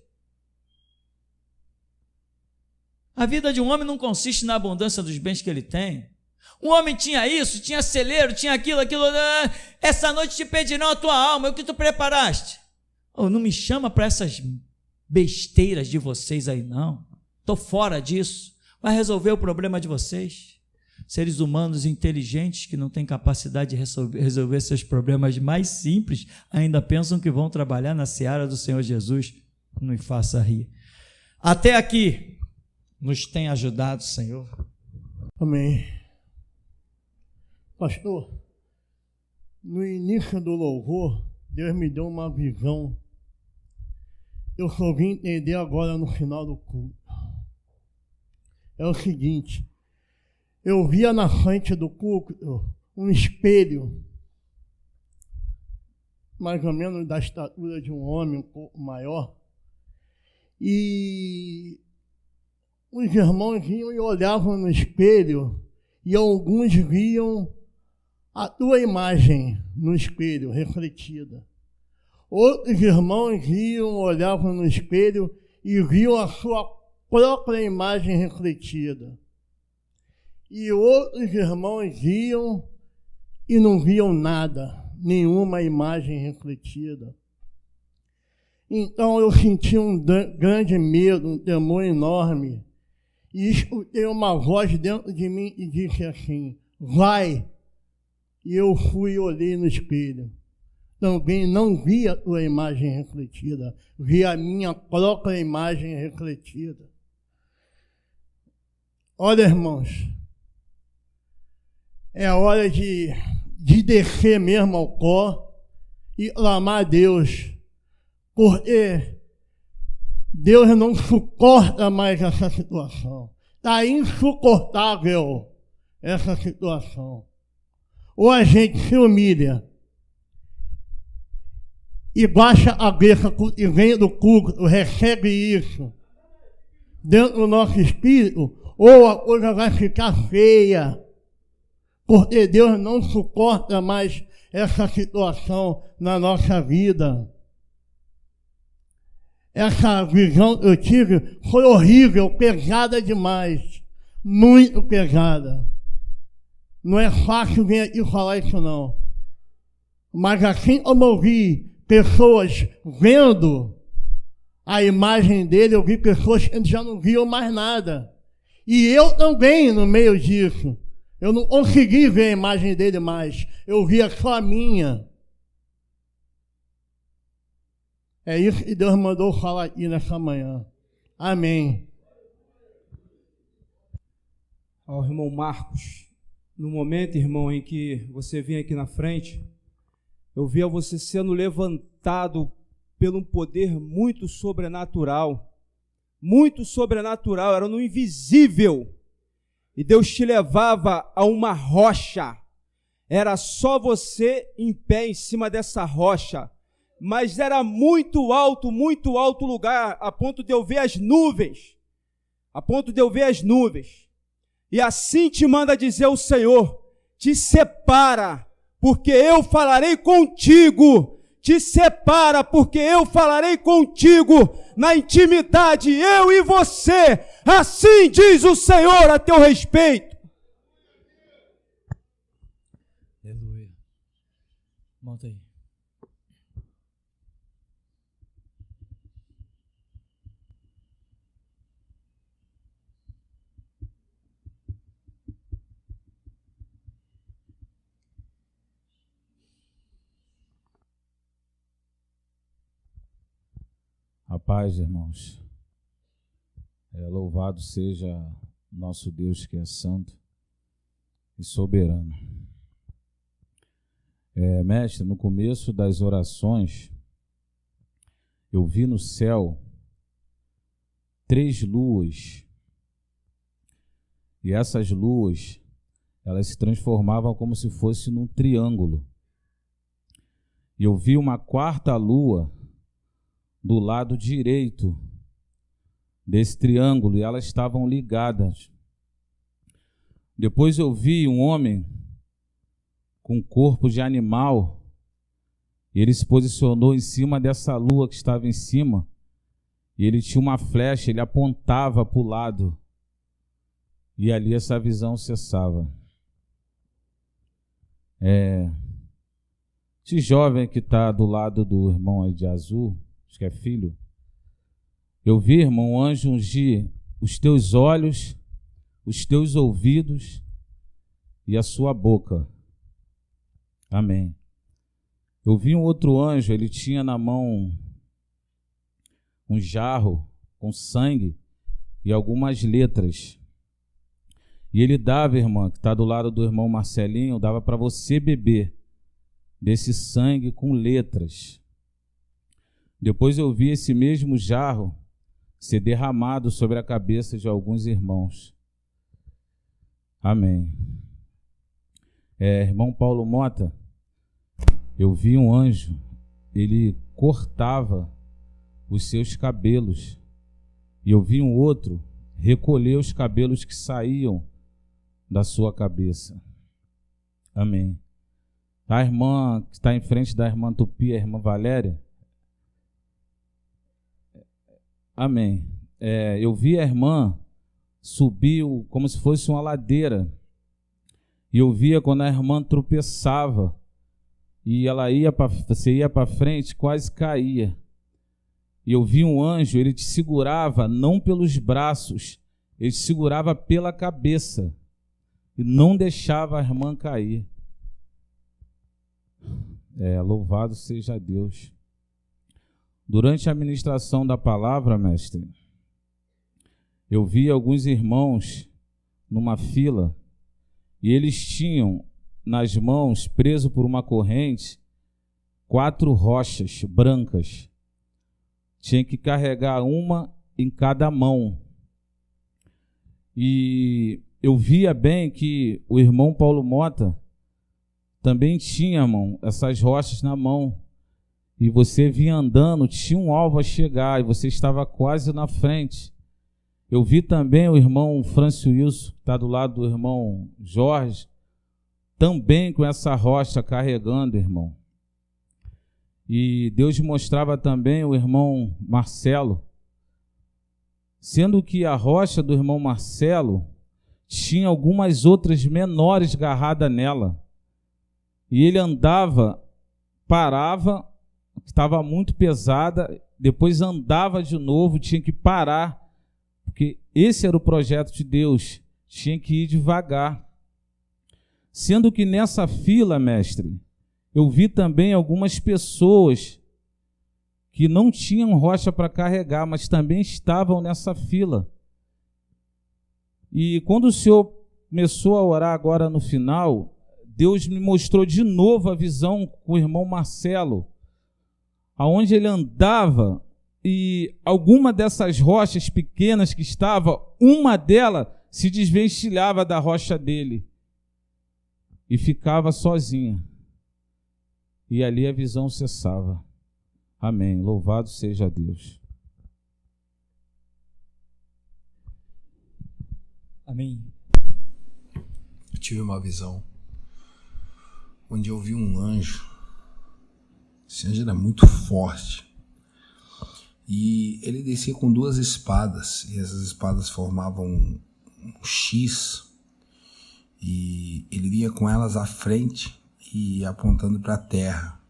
A vida de um homem não consiste na abundância dos bens que ele tem. Um homem tinha isso, tinha celeiro, tinha aquilo. Essa noite te pedirão a tua alma, o que tu preparaste? Oh, não me chama para essas besteiras de vocês aí, não. Estou fora disso. Vai resolver o problema de vocês. Seres humanos inteligentes que não têm capacidade de resolver seus problemas mais simples, ainda pensam que vão trabalhar na seara do Senhor Jesus. Não me faça rir. Até aqui, nos tem ajudado, Senhor. Amém. Pastor, no início do louvor, Deus me deu uma visão. Eu só vim entender agora no final do culto. É o seguinte, eu via na frente do culto um espelho, mais ou menos da estatura de um homem, um pouco maior, e os irmãos iam e olhavam no espelho, e alguns viam a tua imagem no espelho, refletida. Outros irmãos iam, olhavam no espelho e viam a sua própria imagem refletida. E outros irmãos iam e não viam nada, nenhuma imagem refletida. Então eu senti um grande medo, um temor enorme, e escutei uma voz dentro de mim e disse assim, vai. E eu fui e olhei no espelho. Também não vi a tua imagem refletida, vi a minha própria imagem refletida. Olha, irmãos, é hora de descer mesmo ao pó e clamar a Deus, porque Deus não suporta mais essa situação. Está insuportável essa situação. Ou a gente se humilha e baixa a cabeça e vem do culto, recebe isso dentro do nosso espírito, ou a coisa vai ficar feia, porque Deus não suporta mais essa situação na nossa vida. Essa visão que eu tive foi horrível, pesada demais, muito pesada. Não é fácil vir aqui falar isso não. Mas assim como eu vi pessoas vendo a imagem dele, eu vi pessoas que já não viam mais nada. E eu também no meio disso. Eu não consegui ver a imagem dele mais. Eu via só a minha. É isso que Deus mandou falar aqui nessa manhã. Amém. Ao irmão Marcos, no momento, irmão, em que você vinha aqui na frente, eu via você sendo levantado por um poder muito sobrenatural. Muito sobrenatural, era no invisível. E Deus te levava a uma rocha. Era só você em pé em cima dessa rocha. Mas era muito alto lugar, a ponto de eu ver as nuvens. A ponto de eu ver as nuvens. E assim te manda dizer o Senhor, te separa, porque eu falarei contigo. Te separa, porque eu falarei contigo na intimidade, eu e você. Assim diz o Senhor a teu respeito. Aleluia. Monta aí. paz, irmãos. Louvado seja nosso Deus que é santo e soberano. Mestre, no começo das orações, eu vi no céu 3 luas. E essas luas, elas se transformavam como se fosse num triângulo. E eu vi uma 4ª lua do lado direito desse triângulo, e elas estavam ligadas. Depois eu vi um homem com corpo de animal, e ele se posicionou em cima dessa lua que estava em cima, e ele tinha uma flecha, ele apontava para o lado, e ali essa visão cessava. Esse jovem que está do lado do irmão aí de azul, acho que é filho, eu vi, irmão, um anjo ungir os teus olhos, os teus ouvidos e a sua boca. Amém. Eu vi um outro anjo, ele tinha na mão um jarro com sangue e algumas letras. E ele dava, irmã, que está do lado do irmão Marcelinho, dava para você beber desse sangue com letras. Depois eu vi esse mesmo jarro ser derramado sobre a cabeça de alguns irmãos. Amém. Irmão Paulo Mota, eu vi um anjo, ele cortava os seus cabelos, e eu vi um outro recolher os cabelos que saíam da sua cabeça. Amém. A irmã que está em frente da irmã Tupi, a irmã Valéria. Amém. Eu vi a irmã subir como se fosse uma ladeira, e eu via quando a irmã tropeçava, e ela você ia para frente, quase caía. E eu vi um anjo, ele te segurava não pelos braços, ele te segurava pela cabeça, e não deixava a irmã cair. Louvado seja Deus. Durante a ministração da palavra, mestre, eu vi alguns irmãos numa fila, e eles tinham nas mãos, preso por uma corrente, 4 rochas brancas. Tinha que carregar uma em cada mão. E eu via bem que o irmão Paulo Mota também tinha, irmão, essas rochas na mão. E você vinha andando, tinha um alvo a chegar, e você estava quase na frente. Eu vi também o irmão Francis Wilson, que está do lado do irmão Jorge, também com essa rocha carregando, irmão. E Deus mostrava também o irmão Marcelo, sendo que a rocha do irmão Marcelo tinha algumas outras menores garradas nela. E ele andava, parava, estava muito pesada, depois andava de novo, tinha que parar, porque esse era o projeto de Deus, tinha que ir devagar. Sendo que nessa fila, mestre, eu vi também algumas pessoas que não tinham rocha para carregar, mas também estavam nessa fila. E quando o Senhor começou a orar agora no final, Deus me mostrou de novo a visão com o irmão Marcelo, aonde ele andava, e alguma dessas rochas pequenas que estava, uma delas se desvencilhava da rocha dele e ficava sozinha. E ali a visão cessava. Amém. Louvado seja Deus. Amém. Eu tive uma visão onde eu vi um anjo. Esse anjo era muito forte. E ele descia com 2 espadas. E essas espadas formavam um X. E ele vinha com elas à frente e apontando para a terra.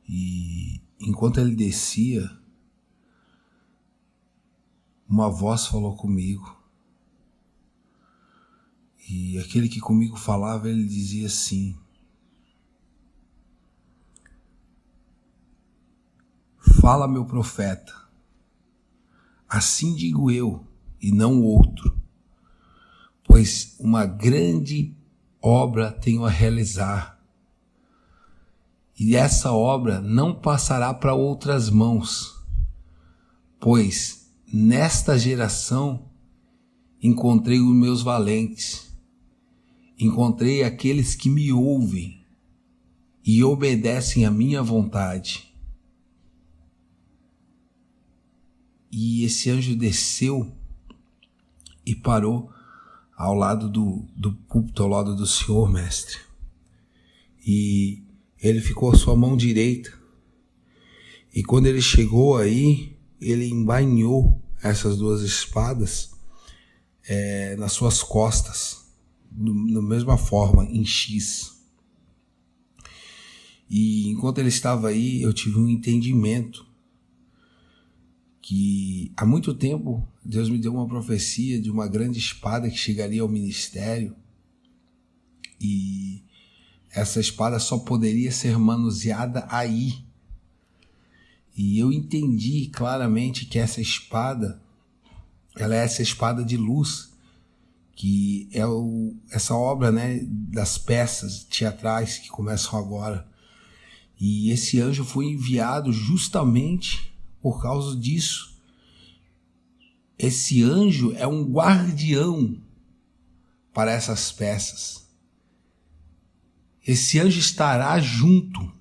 E enquanto ele descia, uma voz falou comigo. E aquele que comigo falava, ele dizia assim: fala meu profeta. Assim digo eu, e não outro, pois uma grande obra tenho a realizar, e essa obra não passará para outras mãos, pois nesta geração encontrei os meus valentes, encontrei aqueles que me ouvem e obedecem à minha vontade. E esse anjo desceu e parou ao lado do púlpito, ao lado do Senhor, mestre. E ele ficou à sua mão direita. E quando ele chegou aí, ele embainhou essas duas espadas nas suas costas, da mesma forma, em X. E enquanto ele estava aí, eu tive um entendimento que há muito tempo Deus me deu uma profecia de uma grande espada que chegaria ao ministério, e essa espada só poderia ser manuseada aí. E eu entendi claramente que essa espada, ela é essa espada de luz, que é essa obra, né, das peças teatrais que começam agora. E esse anjo foi enviado justamente por causa disso. Esse anjo é um guardião para essas peças. Esse anjo estará junto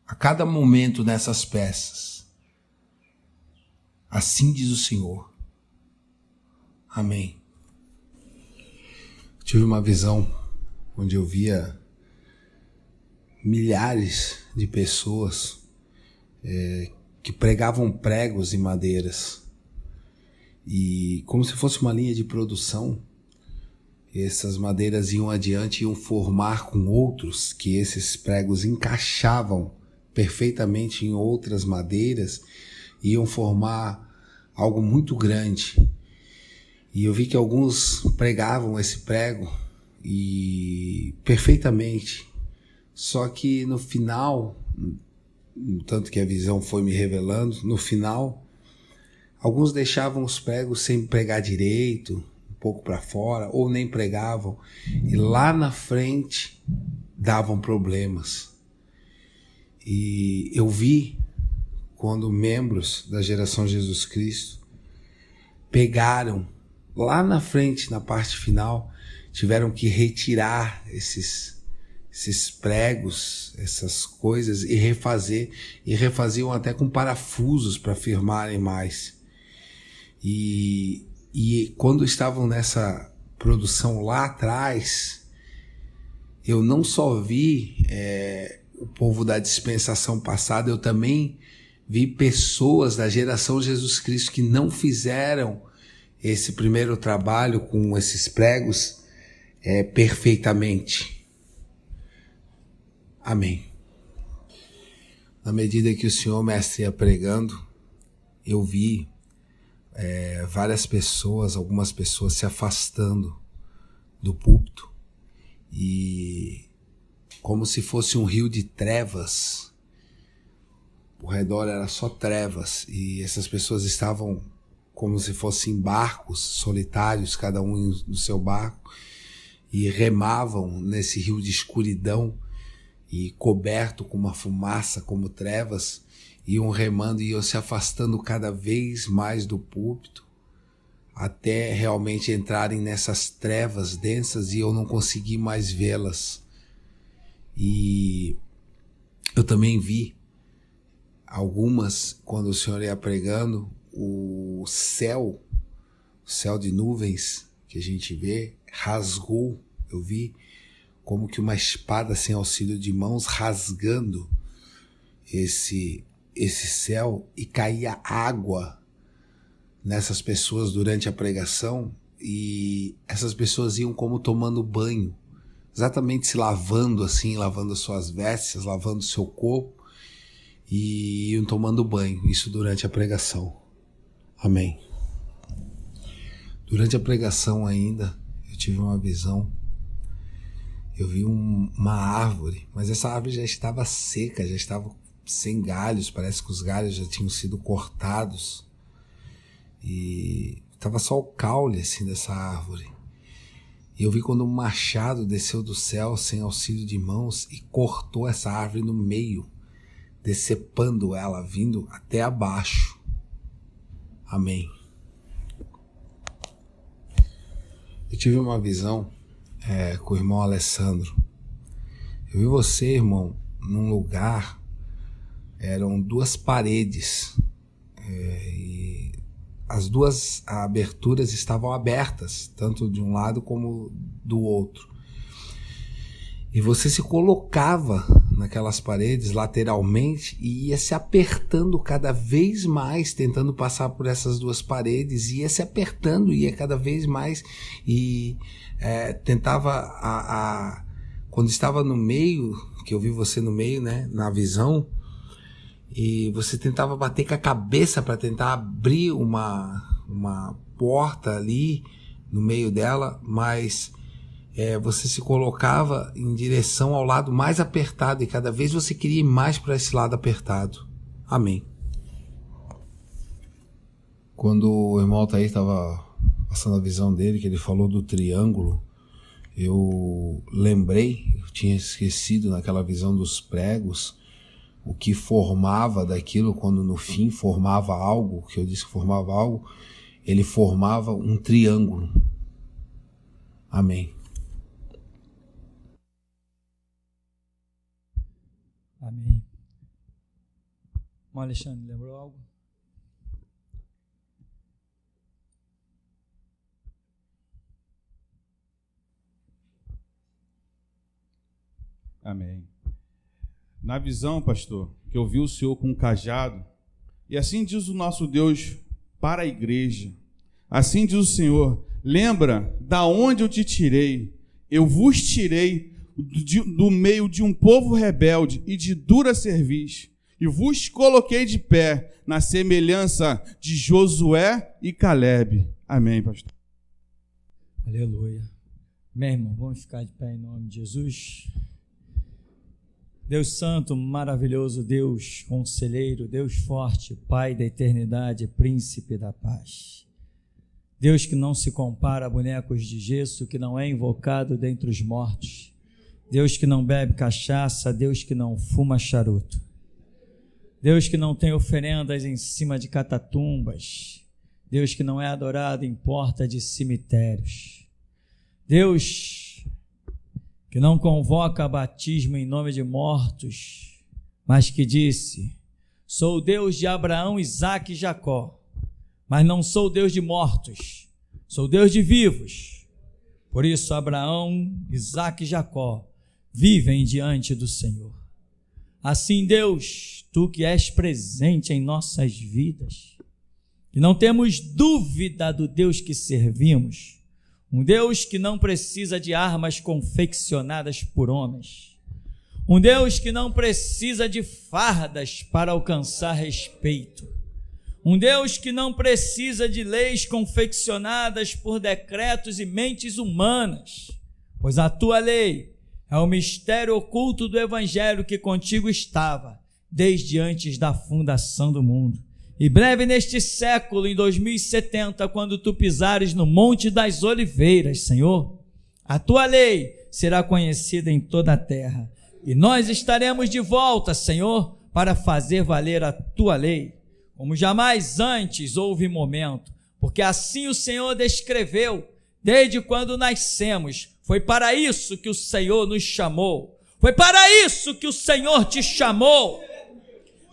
a cada momento nessas peças. Assim diz o Senhor. Amém. Tive uma visão onde eu via milhares de pessoas que pregavam pregos e madeiras. E como se fosse uma linha de produção, essas madeiras iam adiante e iam formar com outros, que esses pregos encaixavam perfeitamente em outras madeiras, iam formar algo muito grande. E eu vi que alguns pregavam esse prego e perfeitamente, só que no final, tanto que a visão foi me revelando, no final, alguns deixavam os pregos sem pregar direito, um pouco para fora, ou nem pregavam, e lá na frente davam problemas. E eu vi quando membros da geração Jesus Cristo pegaram lá na frente, na parte final, tiveram que retirar esses pregos, essas coisas, e refaziam até com parafusos para firmarem mais. E quando estavam nessa produção lá atrás, eu não só vi o povo da dispensação passada, eu também vi pessoas da geração Jesus Cristo que não fizeram esse primeiro trabalho com esses pregos perfeitamente. Amém. Na medida que o Senhor, mestre, ia pregando, eu vi várias pessoas, algumas pessoas se afastando do púlpito, e como se fosse um rio de trevas, ao redor era só trevas, e essas pessoas estavam como se fossem barcos solitários, cada um no seu barco, e remavam nesse rio de escuridão, e coberto com uma fumaça como trevas, iam remando e iam se afastando cada vez mais do púlpito, até realmente entrarem nessas trevas densas e eu não consegui mais vê-las. E eu também vi algumas, quando o Senhor ia pregando, o céu de nuvens que a gente vê, rasgou. Eu vi como que uma espada sem auxílio de mãos rasgando esse céu, e caía água nessas pessoas durante a pregação, e essas pessoas iam como tomando banho, exatamente se lavando assim, lavando suas vestes, lavando seu corpo, e iam tomando banho, isso durante a pregação. Amém. Durante a pregação ainda, eu tive uma visão. Eu vi uma árvore, mas essa árvore já estava seca, já estava sem galhos, parece que os galhos já tinham sido cortados. E estava só o caule assim dessa árvore. E eu vi quando um machado desceu do céu sem auxílio de mãos e cortou essa árvore no meio, decepando ela, vindo até abaixo. Amém. Eu tive uma visão com o irmão Alessandro. Eu vi você, irmão, num lugar, eram 2 paredes, e as 2 aberturas estavam abertas, tanto de um lado como do outro. E você se colocava naquelas paredes lateralmente e ia se apertando cada vez mais, tentando passar por essas 2 paredes, ia se apertando, ia cada vez mais, e tentava, quando estava no meio, que eu vi você no meio, né, na visão, e você tentava bater com a cabeça para tentar abrir uma porta ali no meio dela, mas você se colocava em direção ao lado mais apertado e cada vez você queria ir mais para esse lado apertado. Amém. Quando o irmão Altair estava passando a visão dele, que ele falou do triângulo, eu lembrei, eu tinha esquecido naquela visão dos pregos, o que formava daquilo, quando no fim formava algo, que eu disse que formava algo, ele formava um triângulo. Amém. Amém. Alexandre, lembrou algo? Amém. Na visão, pastor, que eu vi o Senhor com um cajado, e assim diz o nosso Deus para a igreja. Assim diz o Senhor: lembra da onde eu te tirei? Eu vos tirei do meio de um povo rebelde e de dura cerviz, e vos coloquei de pé na semelhança de Josué e Calebe. Amém, pastor. Aleluia. Meu irmão, vamos ficar de pé em nome de Jesus. Deus santo, maravilhoso, Deus conselheiro, Deus forte, Pai da eternidade, príncipe da paz. Deus que não se compara a bonecos de gesso, que não é invocado dentre os mortos. Deus que não bebe cachaça, Deus que não fuma charuto. Deus que não tem oferendas em cima de catatumbas. Deus que não é adorado em porta de cemitérios. Deus que não convoca batismo em nome de mortos, mas que disse: sou o Deus de Abraão, Isaque e Jacó, mas não sou o Deus de mortos, sou o Deus de vivos. Por isso Abraão, Isaque e Jacó vivem diante do Senhor. Assim, Deus, tu que és presente em nossas vidas, e não temos dúvida do Deus que servimos, um Deus que não precisa de armas confeccionadas por homens, um Deus que não precisa de fardas para alcançar respeito, um Deus que não precisa de leis confeccionadas por decretos e mentes humanas, pois a tua lei é o mistério oculto do Evangelho que contigo estava desde antes da fundação do mundo. E breve neste século, em 2070, quando tu pisares no Monte das Oliveiras, Senhor, a tua lei será conhecida em toda a terra. E nós estaremos de volta, Senhor, para fazer valer a tua lei, como jamais antes houve momento, porque assim o Senhor descreveu desde quando nascemos. Foi para isso que o Senhor nos chamou. Foi para isso que o Senhor te chamou.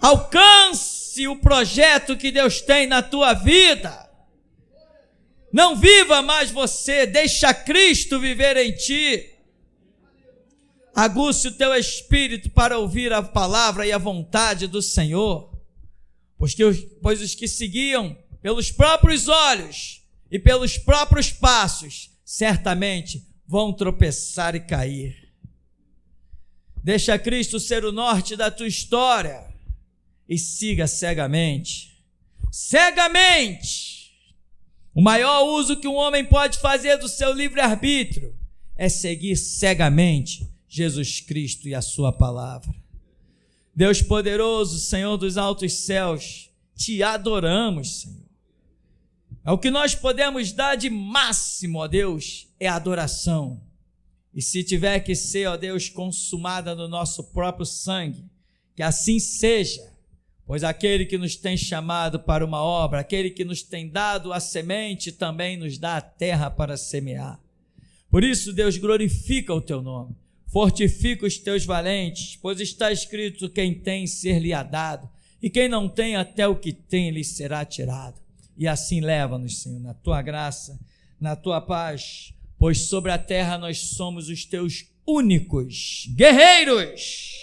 Alcance o projeto que Deus tem na tua vida. Não viva mais você, deixa Cristo viver em ti. Aguce o teu espírito para ouvir a palavra e a vontade do Senhor, pois os que seguiam pelos próprios olhos e pelos próprios passos, certamente vão tropeçar e cair. Deixa Cristo ser o norte da tua história e siga cegamente. Cegamente! O maior uso que um homem pode fazer do seu livre-arbítrio é seguir cegamente Jesus Cristo e a sua palavra. Deus poderoso, Senhor dos altos céus, te adoramos, Senhor. É o que nós podemos dar de máximo, ó Deus, é adoração. E se tiver que ser, ó Deus, consumada no nosso próprio sangue, que assim seja, pois aquele que nos tem chamado para uma obra, aquele que nos tem dado a semente, também nos dá a terra para semear. Por isso, Deus, glorifica o teu nome, fortifica os teus valentes, pois está escrito: quem tem, ser-lhe-á dado, e quem não tem, até o que tem lhe será tirado. E assim leva-nos, Senhor, na tua graça, na tua paz, pois sobre a terra nós somos os teus únicos guerreiros.